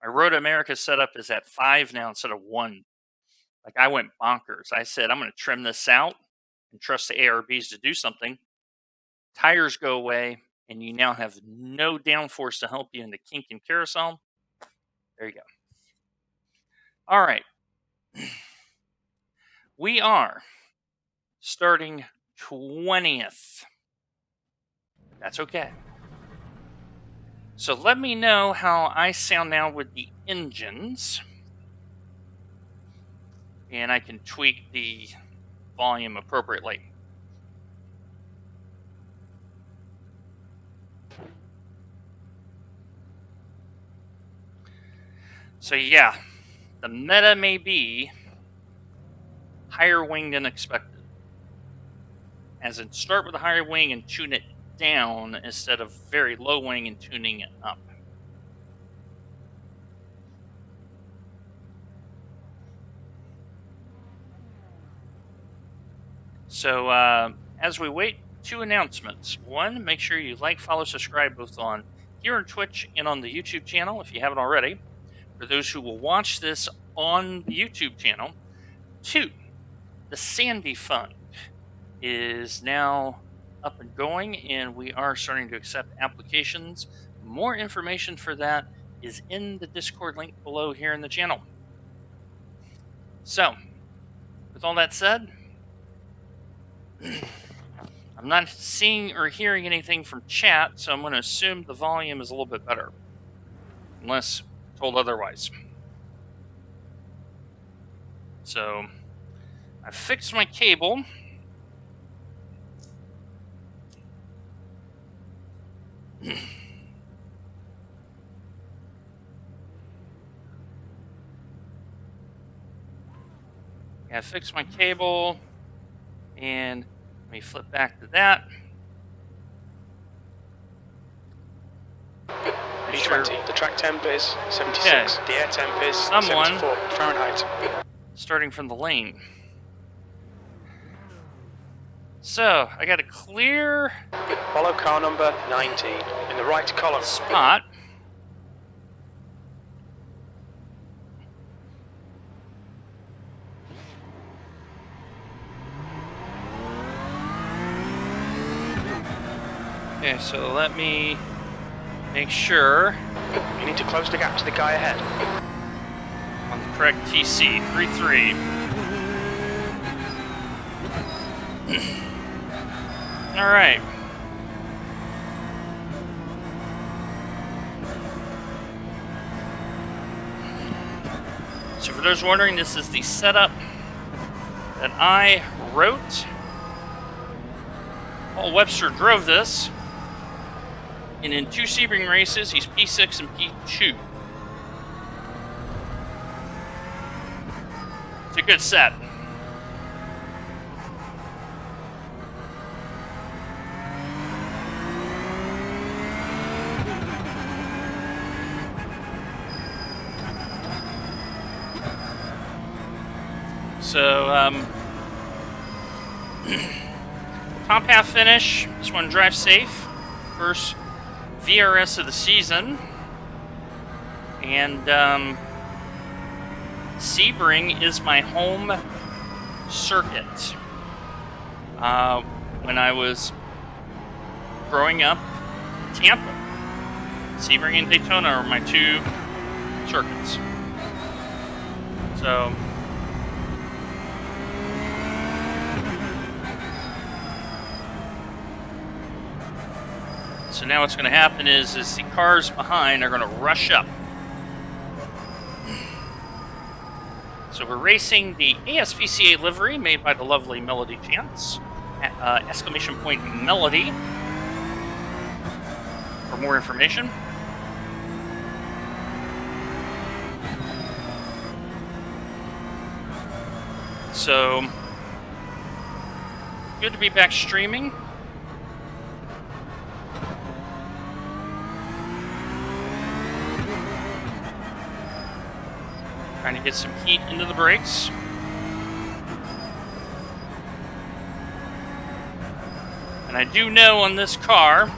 A: My Road America setup is at 5 now instead of 1. Like, I went bonkers. I said, I'm going to trim this out and trust the ARBs to do something. Tires go away, and you now have no downforce to help you in the kink and carousel. There you go. All right. We are starting 20th. That's okay. So let me know how I sound now with the engines. And I can tweak the volume appropriately. So yeah, the meta may be higher wing than expected. As in, start with a higher wing and tune it down instead of very low wing and tuning it up. So as we wait, 2 announcements. 1, make sure you like, follow, subscribe both on here on Twitch and on the YouTube channel if you haven't already. For those who will watch this on the YouTube channel. 2, the Sandy Fund is now up and going, and we are starting to accept applications. More information for that is in the Discord link below here in the channel. So, with all that said, I'm not seeing or hearing anything from chat, so I'm going to assume the volume is a little bit better, unless told otherwise. So, I fixed my cable. I fixed my cable, and let me flip back to that.
B: B20, the track temp is 76, the air temp is 74 Fahrenheit.
A: Starting from the lane. So, I got a clear
B: Follow car number 19 in the right column.
A: spot. Okay, so let me make sure
B: You need to close the gap to the guy ahead.
A: on the correct TC 33. All right. So for those wondering, this is the setup that I wrote. Paul Webster drove this, and in 2 Sebring races, he's P6 and P2. It's a good set. So, top half finish. This one drives safe. First VRS of the season. And Sebring is my home circuit. When I was growing up in Tampa, Sebring and Daytona are my 2 circuits. So, now what's going to happen is the cars behind are going to rush up. So we're racing the ASPCA livery made by the lovely Melody Chance. Exclamation point Melody for more information. So, good to be back streaming. Trying to get some heat into the brakes. And I do know on this car,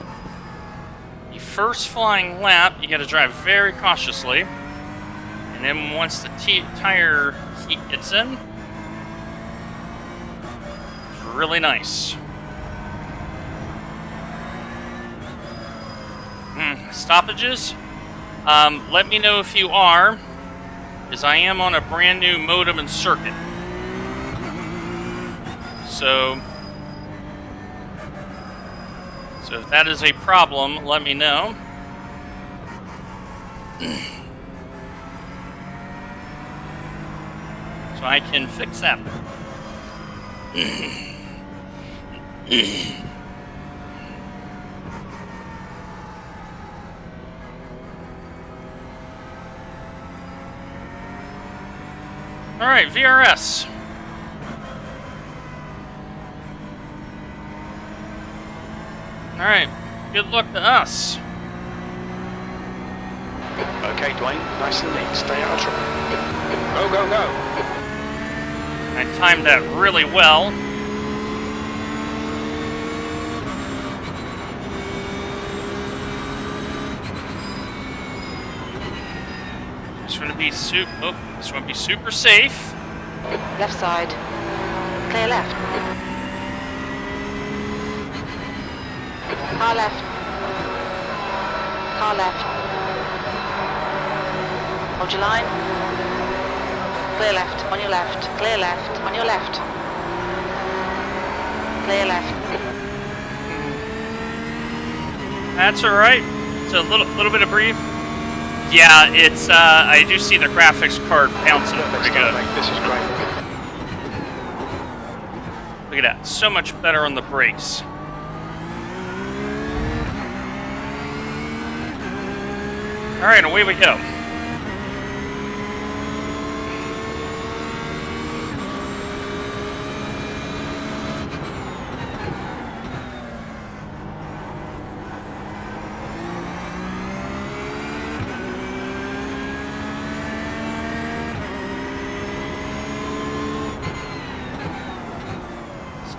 A: the first flying lap, you got to drive very cautiously. And then once the tire heat gets in, it's really nice. Stoppages? Let me know if you are, because I am on a brand new modem and circuit. So if that is a problem, let me know. So I can fix that. All right, VRS. All right, good luck to us.
B: Okay, Dwayne, nice and neat. Stay out of trouble. Go, go, go.
A: I timed that really well. This one to be this one be super safe.
C: Left side. Clear left. Car left. Car left. Hold your line. Clear left, on your left. Clear left, on your left. Clear left.
A: That's all right. It's a little bit of brief. Yeah, it's. I do see the graphics card bouncing pretty good.
B: This is great.
A: Look at that. So much better on the brakes. All right, away we go.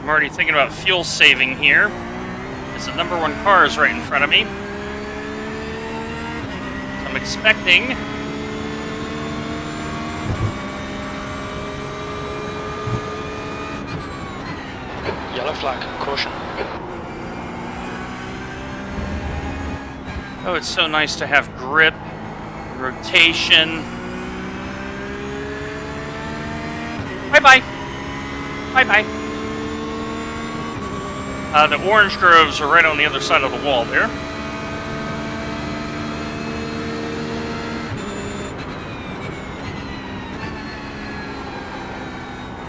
A: I'm already thinking about fuel saving here. As the #1 car is right in front of me. So I'm expecting
B: Yellow flag, caution.
A: oh, it's so nice to have grip, rotation. Bye-bye. Bye-bye. The orange groves are right on the other side of the wall there.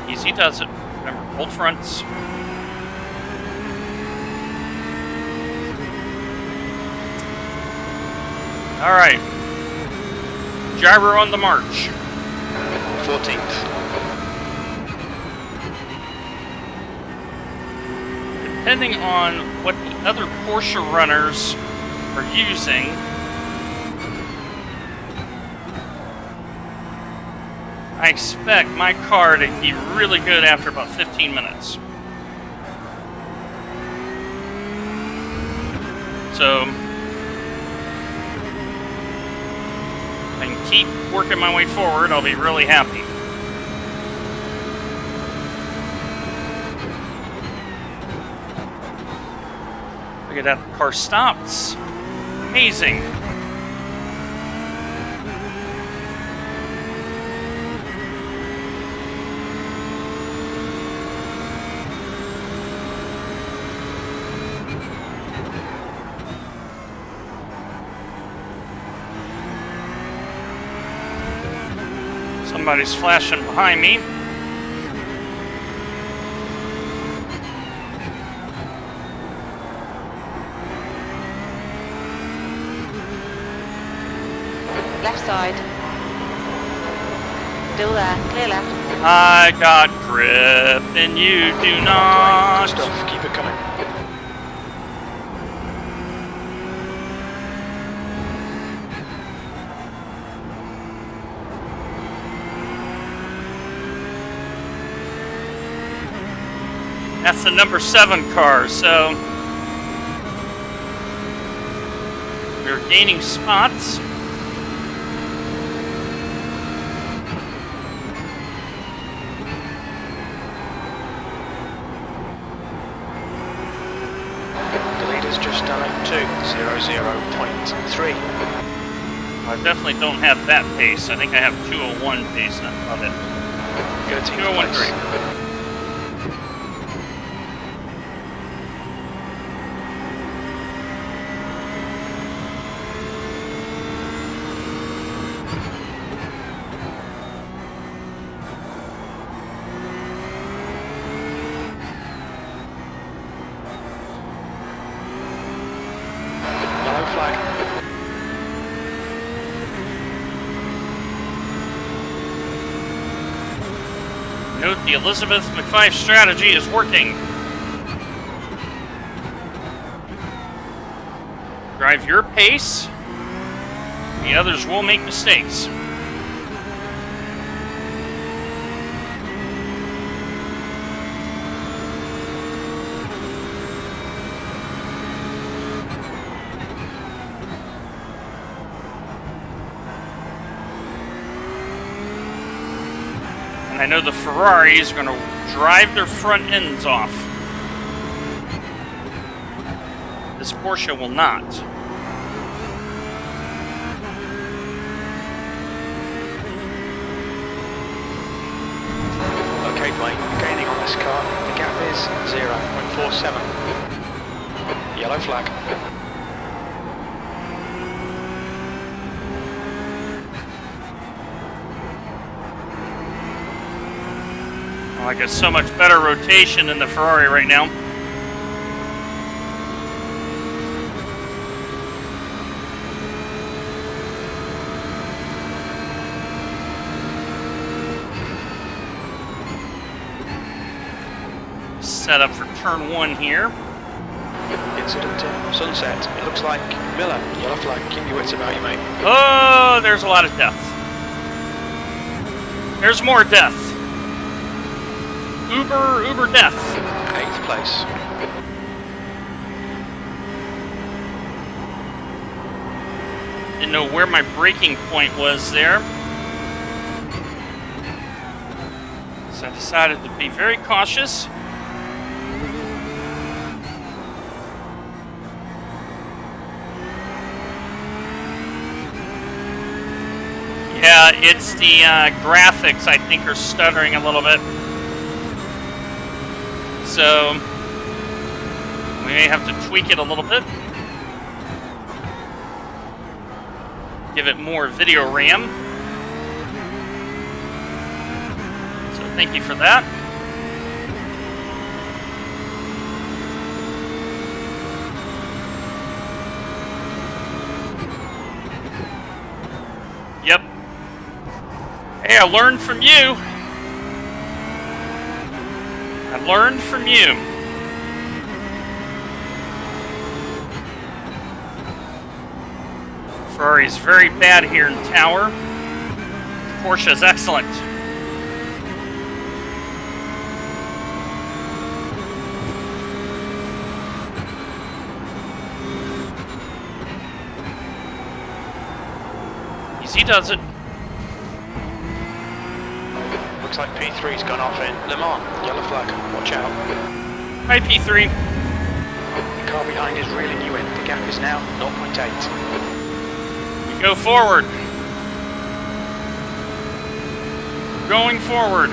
A: Easy does it. Remember, hold fronts. All right. Gyro on the march.
B: 14th.
A: Depending on what the other Porsche runners are using, I expect my car to be really good after about 15 minutes. So, if I can keep working my way forward, I'll be really happy. Look at that, the car stops. Amazing. Somebody's flashing behind me.
C: Left side. Still there. Clear left.
A: I got grip and you do not.
B: Good stuff, keep it coming.
A: That's the #7 car, so we're gaining spots.
B: The leader's just done it to 00.3.
A: I definitely don't have that pace. I think I have 201 pace of it.
B: 13th
A: 201.3.
B: place. Yellow flag.
A: Note the Elizabeth McFife strategy is working. Drive your pace. The others will make mistakes. I know the Ferrari is going to drive their front ends off. This Porsche will not.
B: Okay, Dwayne, you're gaining on this car. The gap is 0.47. Yellow flag.
A: Oh, I got so much better rotation in the Ferrari right now. Set up for turn 1 here.
B: Incident sunset. It looks like Miller. Yellow flag. Keep your wits about you, mate.
A: Oh, there's a lot of death. There's more death. Uber death.
B: 8th place.
A: Didn't know where my braking point was there. So I decided to be very cautious. Yeah, it's the graphics, I think, are stuttering a little bit. So we may have to tweak it a little bit. Give it more video RAM. So thank you for that. Yep. Hey, I learned from you. I learned from you. Ferrari is very bad here in Tower. Porsche is excellent. Easy does it.
B: Looks like P3's gone off in Le Mans. Yellow flag. Watch out.
A: Hi, P3.
B: The car behind is reeling you in. The gap is now 0.8.
A: We go forward. Going forward.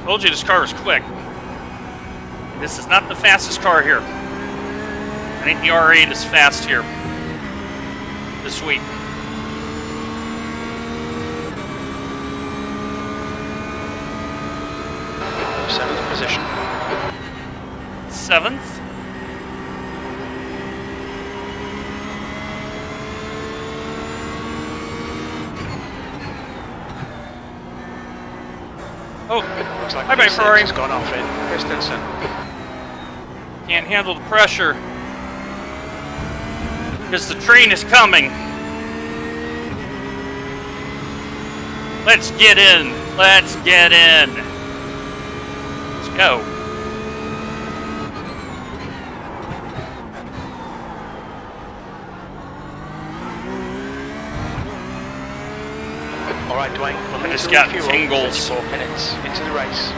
A: Told you this car was quick. This is not the fastest car here. I think the R8 is fast here this week.
B: Seventh position.
A: 7th. Oh,
B: Looks like
A: bye-bye, Ferrari.
B: P6's gone off in Christensen.
A: Can't handle the pressure. Because the train is coming. Let's get in. Let's get in. Let's go.
B: All right, Dwayne.
A: I just got tingles.
B: 4 minutes into the race.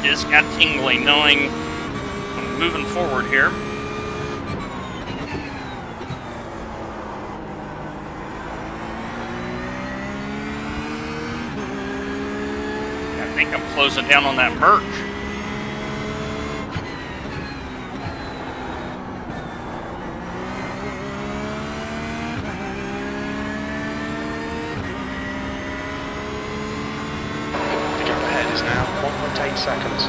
A: Just got tingly knowing I'm moving forward here. I think I'm closing down on that Merc.
B: The gap ahead is now 1.8 seconds.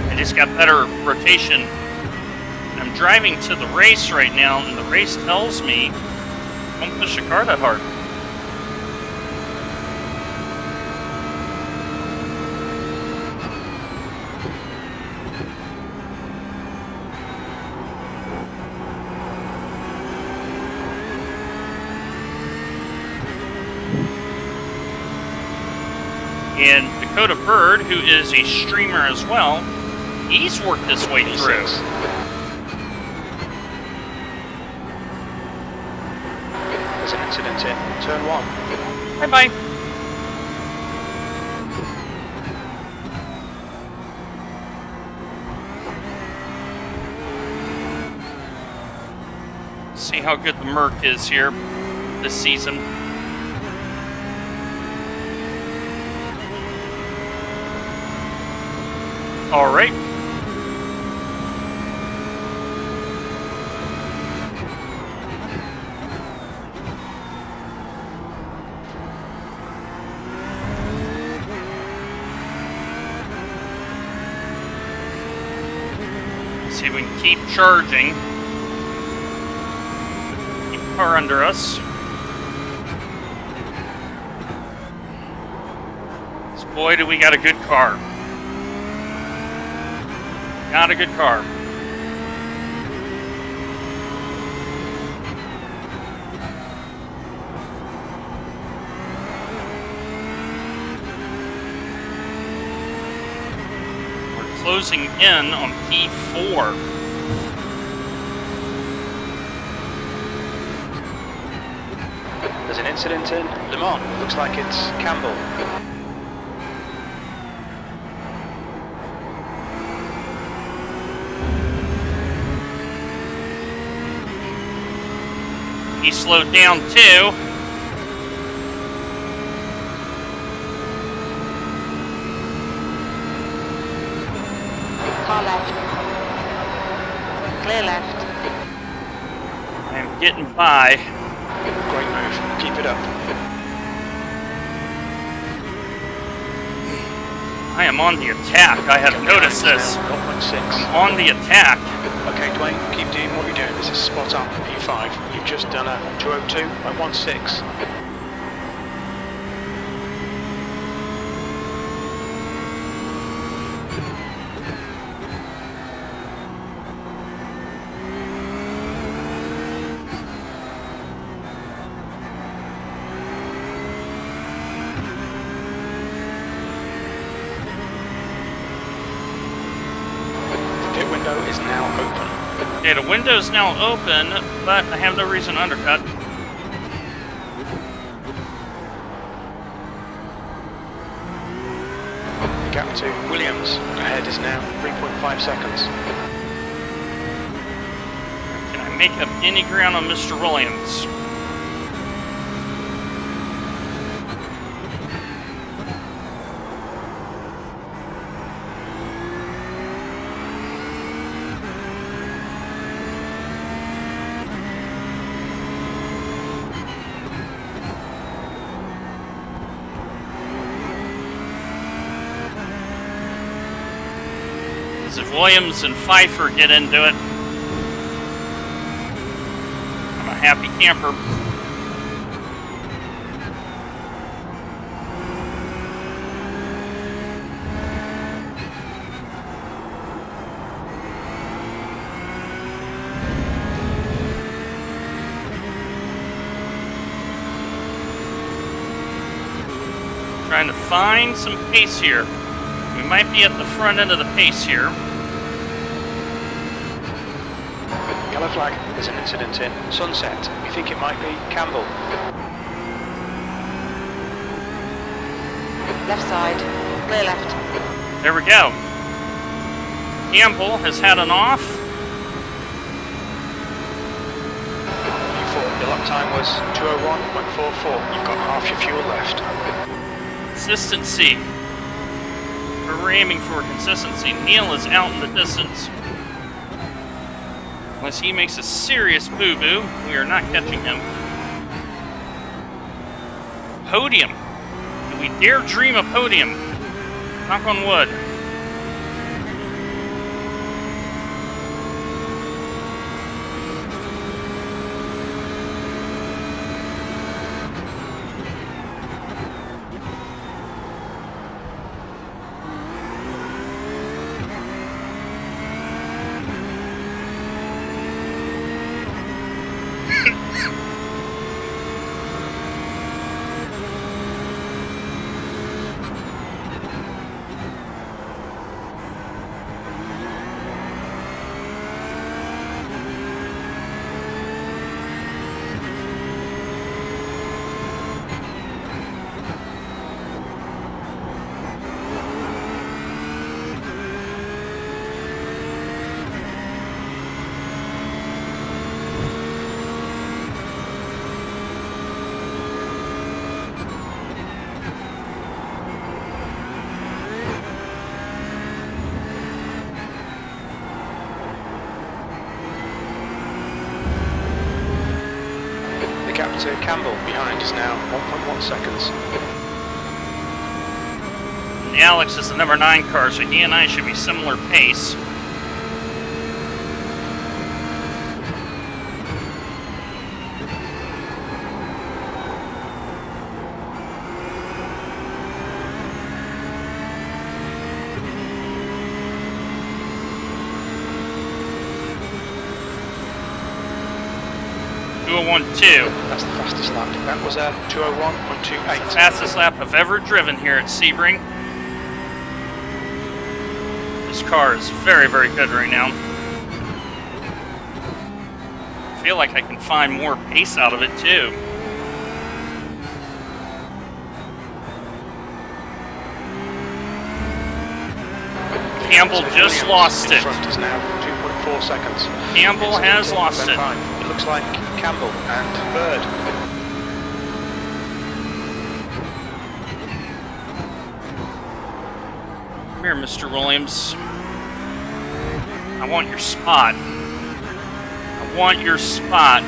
A: I just got better rotation. I'm driving to the race right now, and the race tells me don't push the car that hard. And Dakota Bird, who is a streamer as well, He's worked his way through.
B: P6. There's an incident in turn 1.
A: Bye-bye. See how good the Merc is here this season. All right. See if we can keep charging. Keep the car under us. So boy, do we got a good car. Got a good car. We're closing in on P4.
B: There's an incident in Le Mans. Looks like it's Campbell.
A: He slowed down too.
C: Car left. Clear left.
A: I am getting by.
B: Great move. Keep it up.
A: I am on the attack. I have noticed this.
B: 0.6.
A: I'm on the attack.
B: Okay, Dwayne, keep doing what you're doing. This is spot on. E5. You've just done a 202.16. The pit window is now open.
A: Okay, the window's now open, but I have no reason to undercut.
B: The gap to Williams ahead is now 3.5 seconds.
A: Can I make up any ground on Mr. Williams? If Williams and Pfeiffer get into it, I'm a happy camper. Trying to find some pace here. We might be at the front end of the pace here.
B: Yellow flag. There's an incident in Sunset. We think it might be Campbell.
C: Left side. Clear left.
A: There we go. Campbell has had an off.
B: You thought your lap time was 201.44. You've got half your fuel left.
A: Consistency. We're aiming for consistency. Neil is out in the distance. Unless he makes a serious boo-boo, we are not catching him. Podium. Do we dare dream a podium? Knock on wood.
B: to Campbell behind us now, 1.1 seconds.
A: And Alex is the number 9 car, so he and I should be similar pace.
B: That's the fastest lap. That was a 2:01.28.
A: Fastest lap I've ever driven here at Sebring. This car is very, very good right now. I feel like I can find more pace out of it too. Campbell just lost it.
B: Front is now 2.4 seconds.
A: Campbell has lost it.
B: It looks like Campbell and Bird.
A: Come here, Mr. Williams. I want your spot. I want your spot.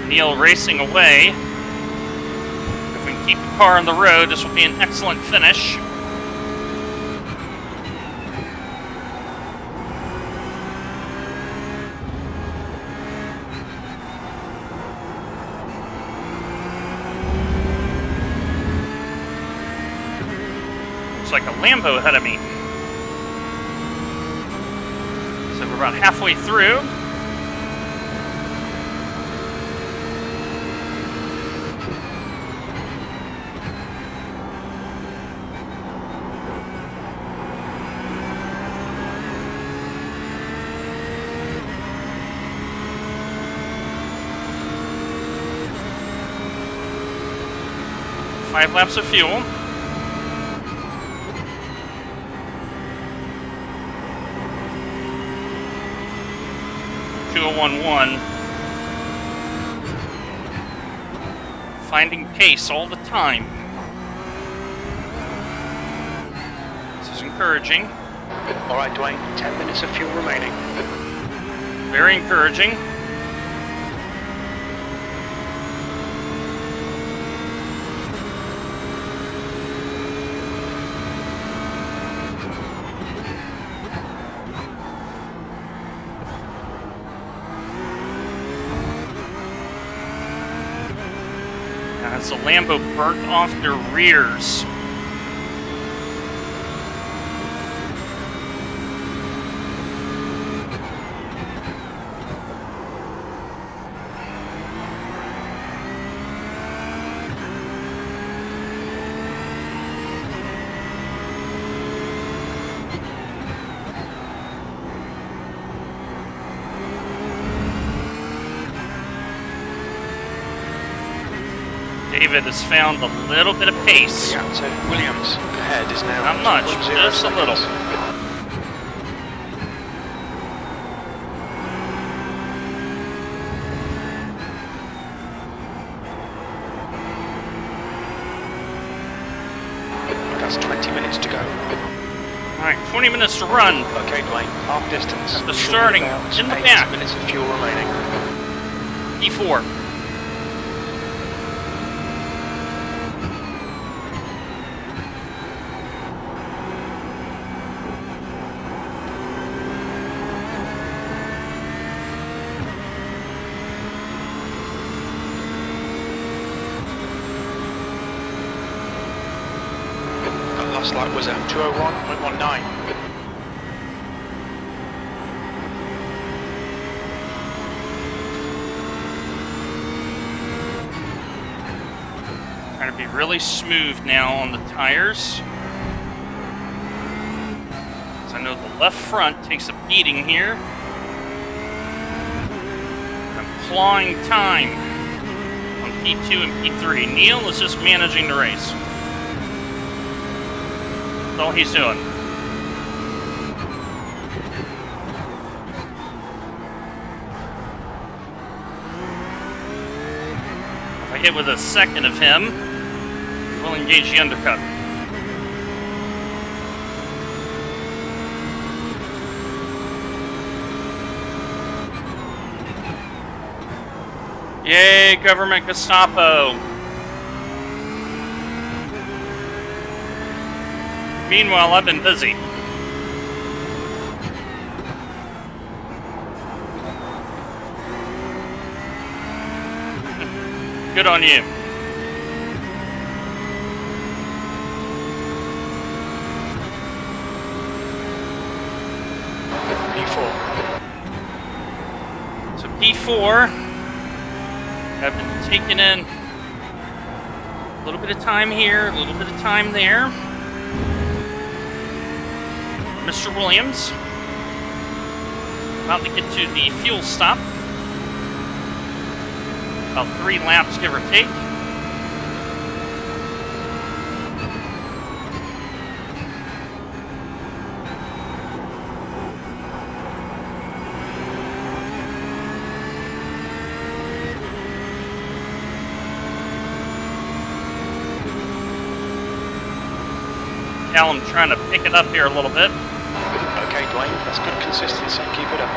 A: Neil racing away. If we can keep the car on the road, this will be an excellent finish. Looks like a Lambo ahead of me. So we're about halfway through. Five laps of fuel. .201.1. Finding pace all the time. This is encouraging.
B: All right, Dwayne, 10 minutes of fuel remaining.
A: Very encouraging. As the Lambo burnt off their rears. David has found a little bit of pace.
B: Yeah, so Williams ahead is now
A: Not much,
B: 2.0
A: just a little.
B: That's 20 minutes to go.
A: Alright, 20 minutes to run.
B: Okay, Dwayne, half distance.
A: At the starting, in the back.
B: 8 minutes of fuel remaining.
A: E4.
B: Last light was at 2:01.19.
A: Trying to be really smooth now on the tires. So I know the left front takes a beating here. I'm clawing time on P2 and P3. Neil is just managing the race. That's all he's doing. If I hit with a second of him, we'll engage the undercut. Yay, government Gestapo. Meanwhile, I've been busy. Good on you.
B: P4.
A: So P4, I've been taking in a little bit of time here, a little bit of time there. Mr. Williams, about to get to the fuel stop. About 3 laps, give or take. Callum trying to pick it up here a little bit.
B: Okay, Dwayne, that's good consistency. Keep it up.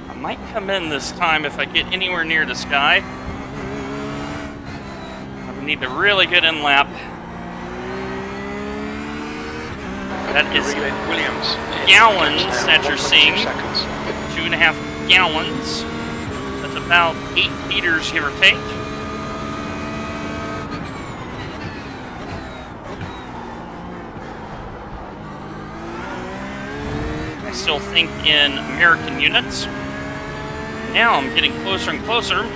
A: I might come in this time if I get anywhere near this guy. I would need a really good in lap. That is
B: Williams.
A: gallons that you're seeing.
B: 2.5
A: 2.5 gallons. That's about 8 liters, give or take. I still think in American units. Now I'm getting closer and closer.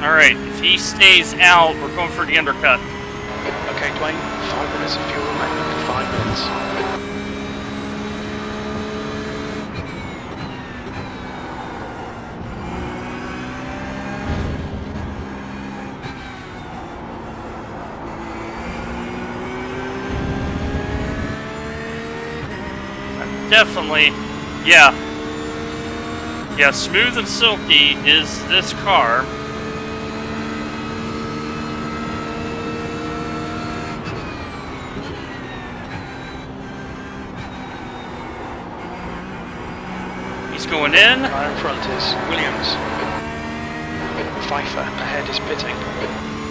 A: Alright, if he stays out, we're going for the undercut.
B: Okay, Dwayne, 5 minutes of fuel remaining. 5 minutes.
A: Definitely, yeah. Yeah, smooth and silky is this car. He's going in.
B: Car in front is Williams. Pfeiffer ahead is pitting.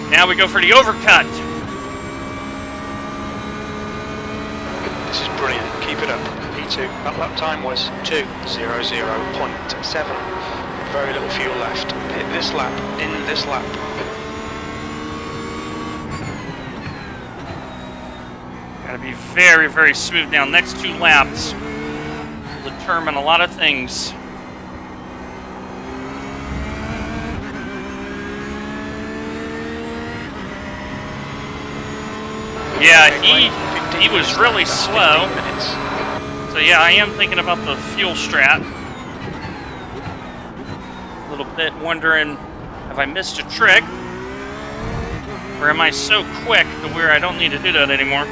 A: Now we go for the overcut.
B: This is brilliant. Keep it up. P2. That lap time was 2:00.7. Very little fuel left. Hit this lap. In this lap.
A: Gotta be very, very smooth now. Next 2 laps will determine a lot of things. Yeah, he was really slow. So yeah, I am thinking about the fuel strat. A little bit wondering, have I missed a trick? Or am I so quick to where I don't need to do that anymore?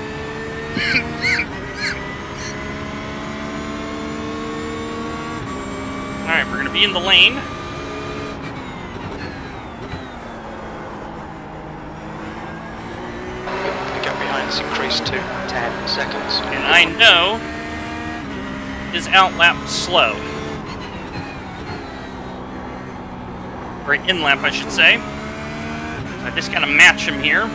A: Alright, we're going to be in the lane.
B: The gap behind us increased to 10 seconds.
A: And I know his outlap slow. Or in-lap, I should say. So I just got to match him here.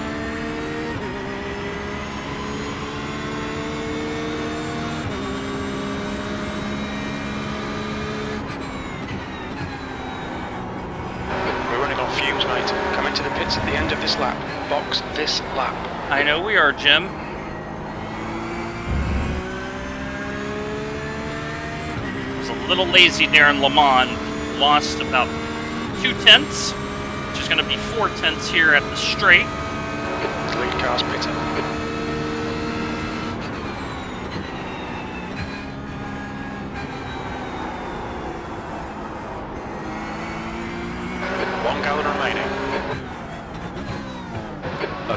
B: fumes, mate. Come into the pits at the end of this lap. Box this lap.
A: I know we are, Jim. I was a little lazy there in Le Mans. Lost about 0.2, which is going to be 0.4 here at the straight.
B: The lead car's pitting.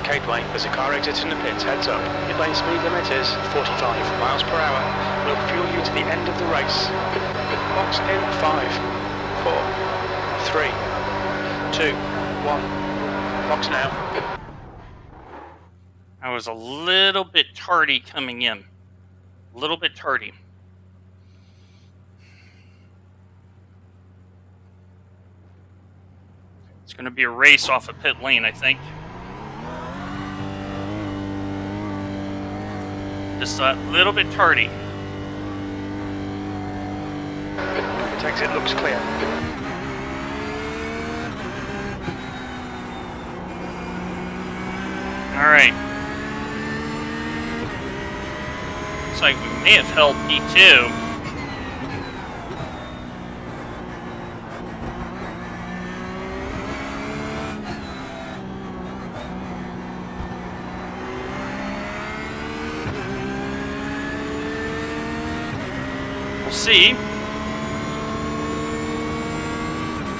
B: Okay, Dwayne, there's a car exiting the pits, heads up. Pit lane speed limit is 45 miles per hour. We'll fuel you to the end of the race. Box in 5, 4, 3, 2, 1. Box now.
A: I was a little bit tardy coming in. A little bit tardy. It's going to be a race off of pit lane, I think. Just a little bit tardy.
B: Pit exit looks clear.
A: Alright. Looks like we may have held P2. We'll see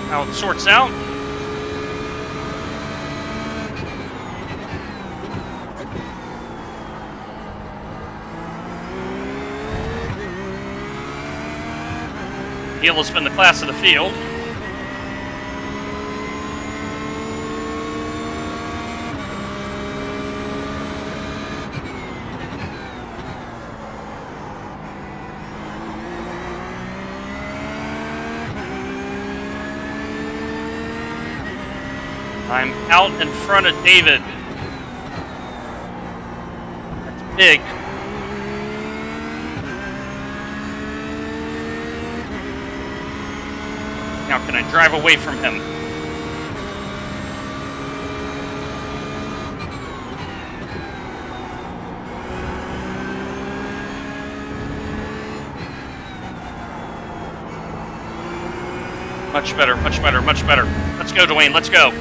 A: how it sorts out. Heel has been the class of the field. I'm out in front of David. That's big. Now can I drive away from him? Much better, much better, much better. Let's go, Dwayne, let's go.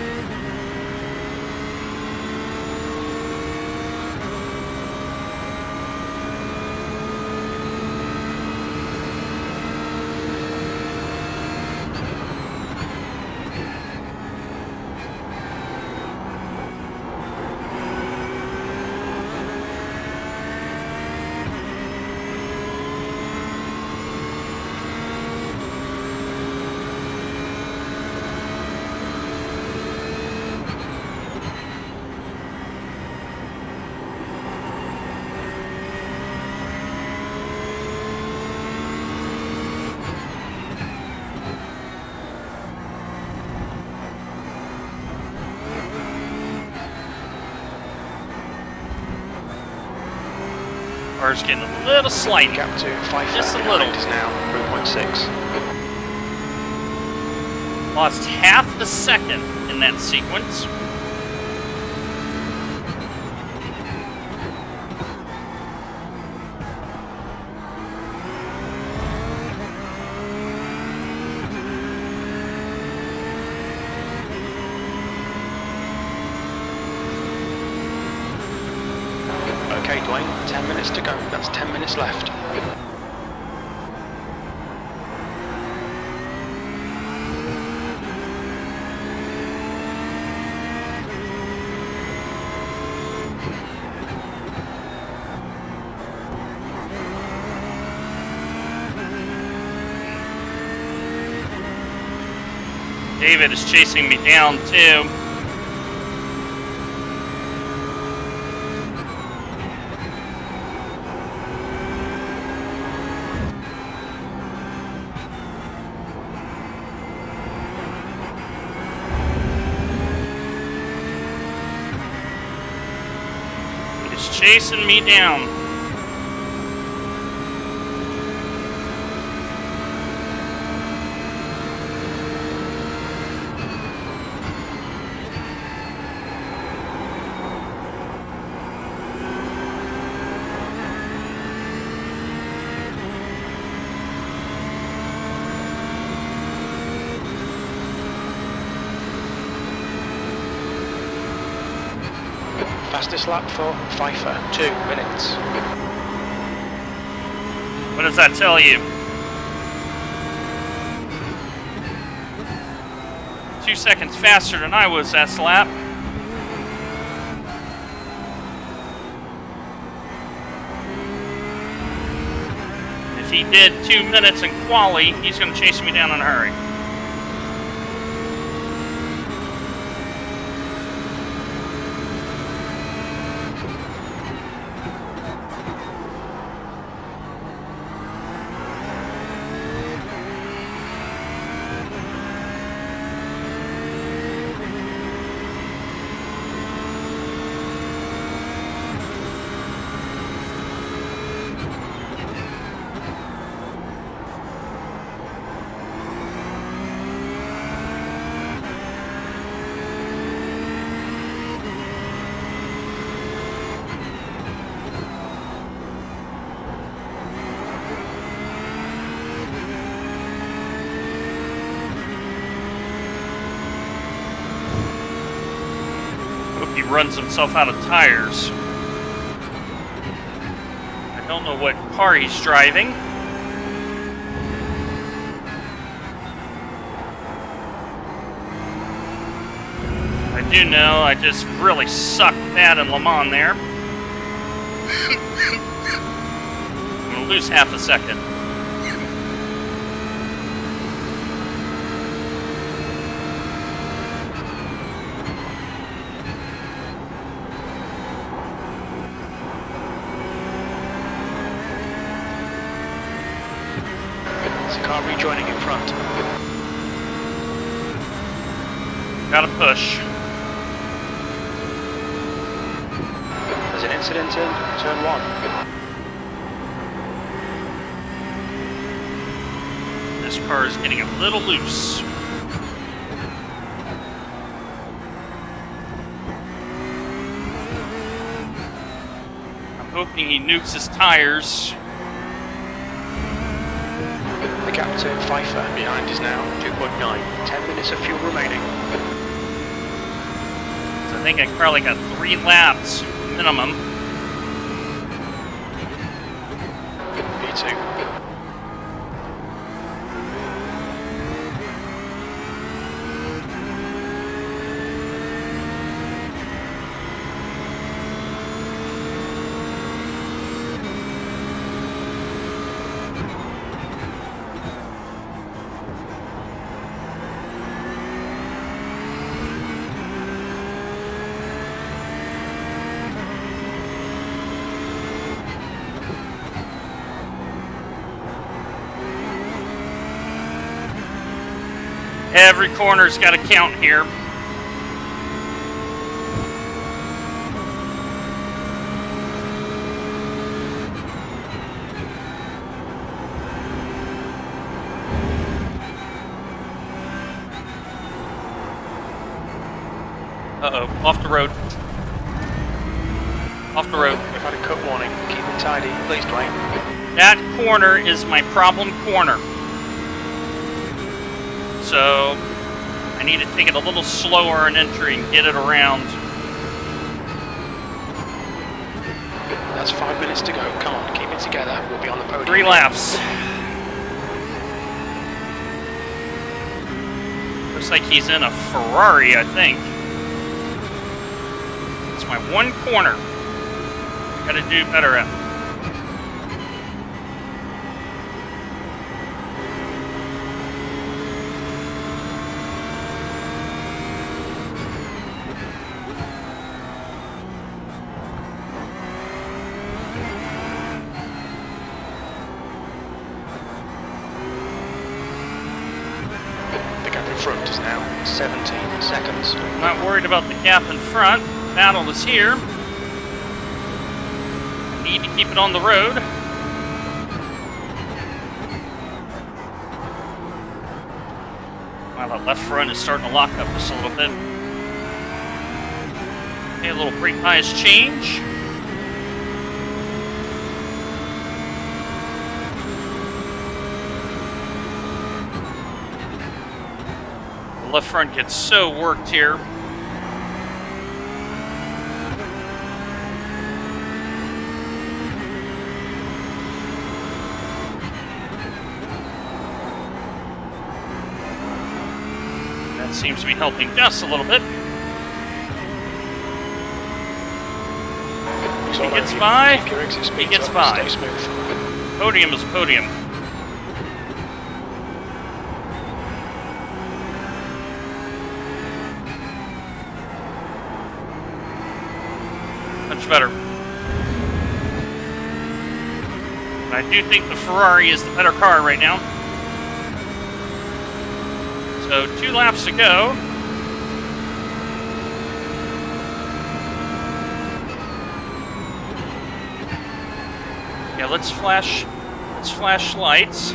A: Car's getting a little slight.
B: Gap to 5
A: Just a little.
B: is now 3.6.
A: Lost half a second in that sequence.
B: Okay, Dwayne, 10 minutes to go. That's 10 minutes left.
A: David is chasing me down too. He's chasing me down.
B: Fastest lap for Pfeiffer, 2 minutes.
A: What does that tell you? 2 seconds faster than I was last lap. If he did 2 minutes in quali, he's going to chase me down in a hurry. He runs himself out of tires. I don't know what car he's driving. I do know I just really sucked bad in Le Mans there. I'm going to lose half a second.
B: Car rejoining in front.
A: Gotta push.
B: There's an incident in turn 1.
A: This car is getting a little loose. I'm hoping he nukes his tires.
B: The gap to Pfeiffer behind is now 2.9. 10 minutes of fuel remaining.
A: So I think I probably got 3 laps minimum.
B: P2.
A: Every corner's got to count here. Uh-oh, off the road. Off the road.
B: We've had a cut warning. Keep it tidy, please, Dwayne.
A: That corner is my problem corner. So I need to take it a little slower in entry and get it around.
B: That's 5 minutes to go. Come on, keep it together. We'll be on the podium.
A: 3 laps. Looks like he's in a Ferrari, I think. It's my one corner. Gotta do better at.
B: Front is now 17 seconds.
A: I'm not worried about the gap in front. Battle is here. Need to keep it on the road. Wow, that left front is starting to lock up just a little bit. Okay, a little brake bias change. The left front gets so worked here. seems to be helping just a little bit. He gets by. He gets by.
B: Stay smooth.
A: Podium is podium. Much better. I do think the Ferrari is the better car right now. So 2 laps to go. Yeah, let's flash lights.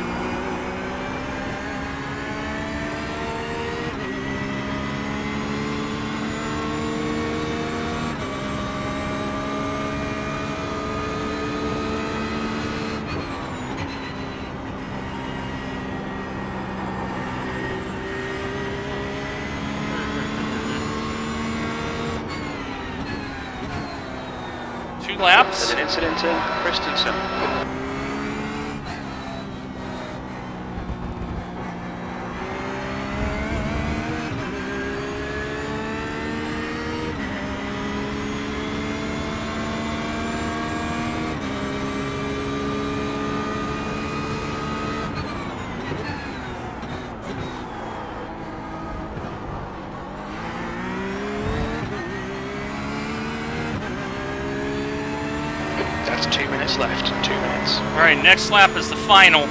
A: Laps.
B: There's an incident in Christensen. That's 2 minutes left. 2 minutes.
A: All right, next lap is the final.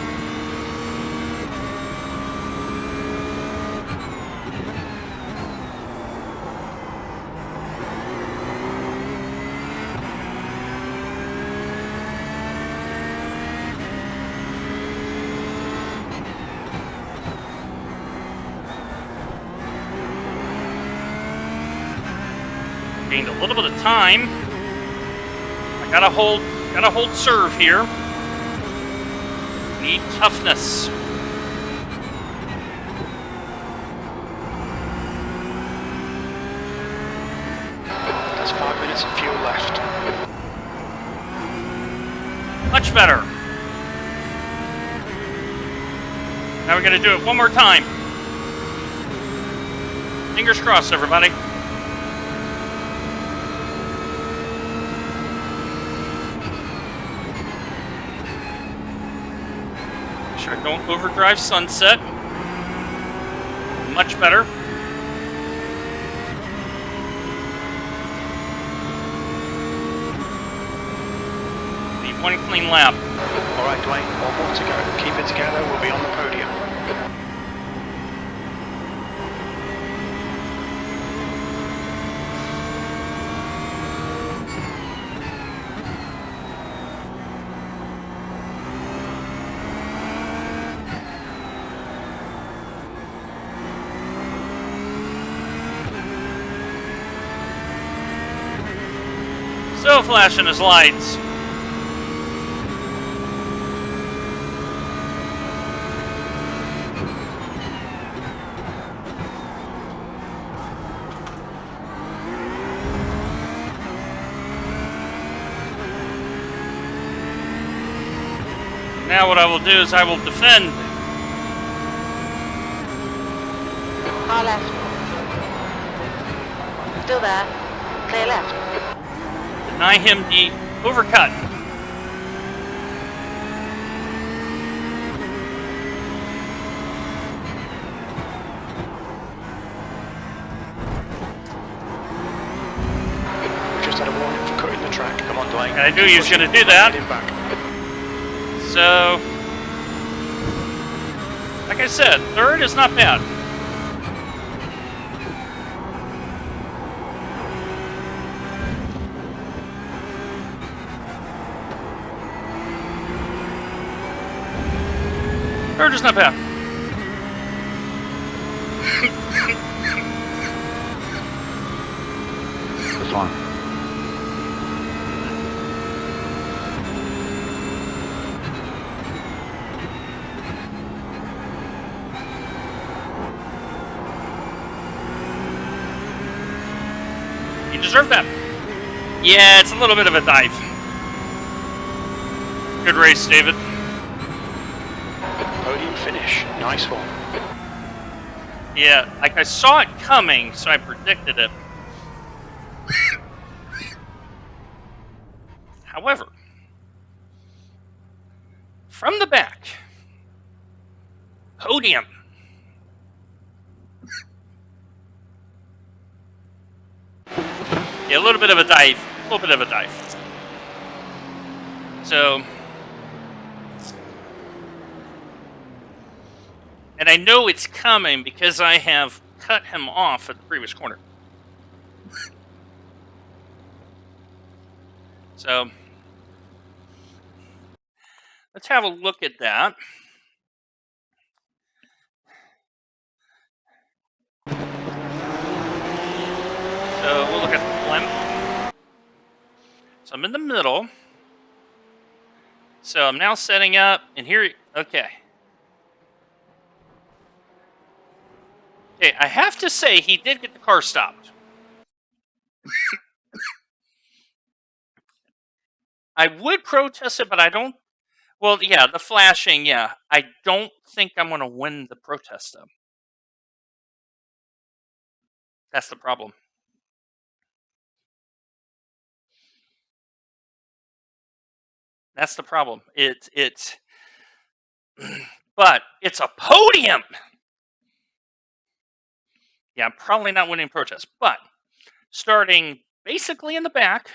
A: Gained a little bit of time. Gotta hold serve here. Need toughness.
B: There's 5 minutes of fuel left.
A: Much better. Now we gotta do it one more time. Fingers crossed, everybody. Sure, don't overdrive sunset. Much better. Need one clean lap.
B: All right, Dwayne, one more to go. Keep it together. We'll be on the podium.
A: Still flashing his lights. Now what I will do is I will defend.
C: Car left. Still there. Clear left.
A: Deny him the overcut.
B: We just had a warning for cutting the track. Come on, Dwayne.
A: I knew he was going to do that.
B: Get him back.
A: So, like I said, third is not bad. Third is not bad.
D: This one.
A: You deserve that. Yeah, it's a little bit of a dive. Good race, David.
B: Podium finish. Nice one.
A: Yeah, like I saw it coming, so I predicted it. However, from the back, podium. Yeah, a little bit of a dive. A little bit of a dive. So, and I know it's coming because I have cut him off at the previous corner. So, let's have a look at that. So, we'll look at the blimp. So, I'm in the middle. So, I'm now setting up, and here, okay. Okay, I have to say, he did get the car stopped. I would protest it, but I don't. Well, yeah, the flashing, yeah. I don't think I'm going to win the protest, though. That's the problem. That's the problem. It's, but it's a podium. Yeah, I'm probably not winning protest, but starting basically in the back,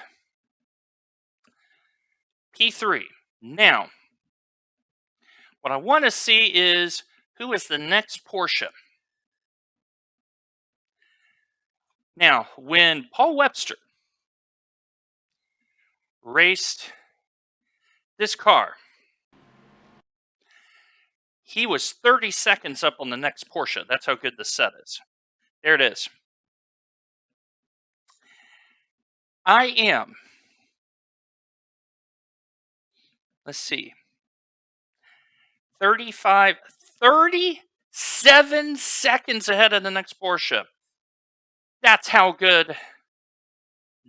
A: P3. Now, what I want to see is who is the next Porsche. Now, when Paul Webster raced this car, he was 30 seconds up on the next Porsche. That's how good the set is. There it is. I am, let's see, 37 seconds ahead of the next Porsche. That's how good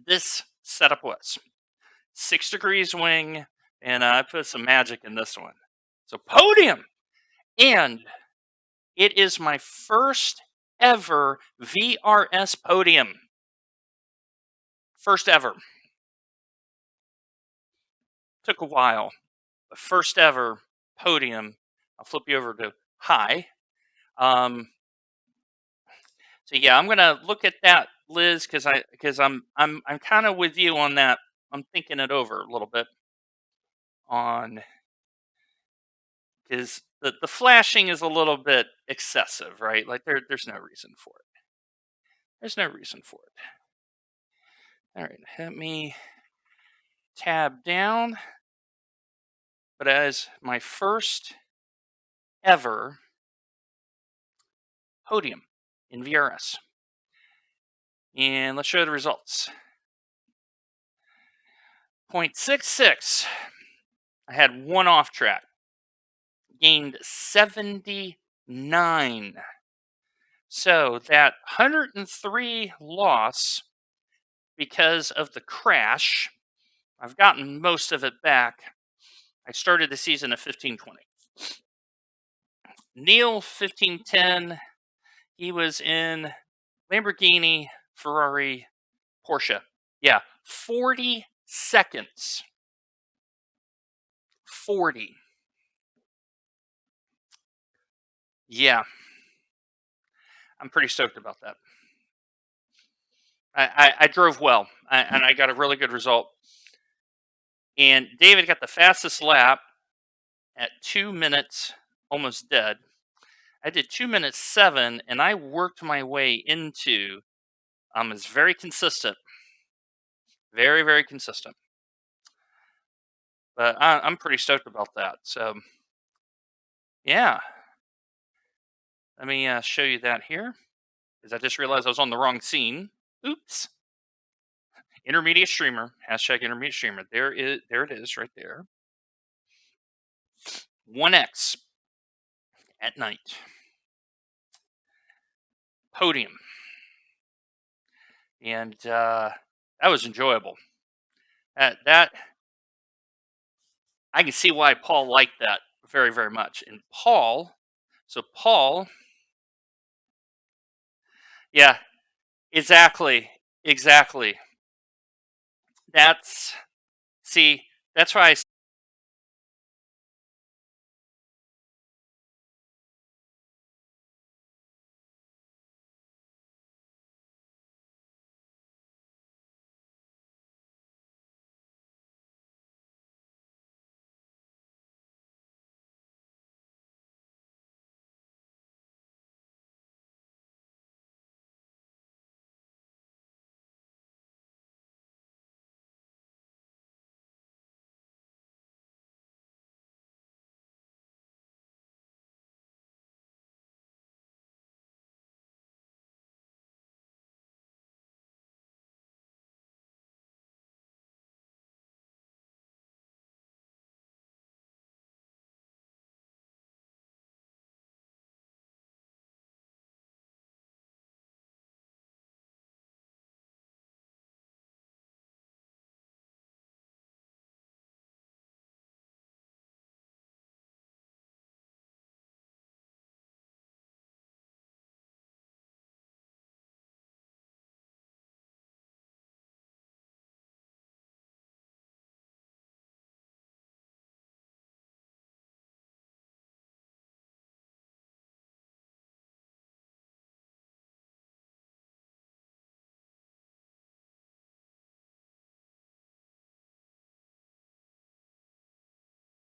A: this setup was. 6 degrees wing, and I put some magic in this one. So podium, and it is my first ever VRS podium. First ever. Took a while, but first ever podium. I'll flip you over to high. So yeah, I'm gonna look at that, Liz, because I'm kind of with you on that. I'm thinking it over a little bit on because the flashing is a little bit excessive, right? Like there's no reason for it. There's no reason for it. All right, let me tab down. But as my first ever podium in VRS, and let's show the results. 0.66. I had one off track. Gained 79. So that 103 loss because of the crash, I've gotten most of it back. I started the season at 1520. Neil 1510, he was in Lamborghini, Ferrari, Porsche. Yeah, 40 seconds. 40. Yeah. I'm pretty stoked about that. I drove well, and I got a really good result. And David got the fastest lap at 2 minutes, almost dead. I did 2 minutes 7, and I worked my way into. It's very consistent, very very consistent. But I'm pretty stoked about that. So, yeah, let me show you that here, because I just realized I was on the wrong scene. Oops. Intermediate streamer, hashtag intermediate streamer. There it is, right there. 1X at night. Podium. And that was enjoyable. That I can see why Paul liked that very, very much. And Paul Yeah, exactly. Exactly. That's, see, that's why I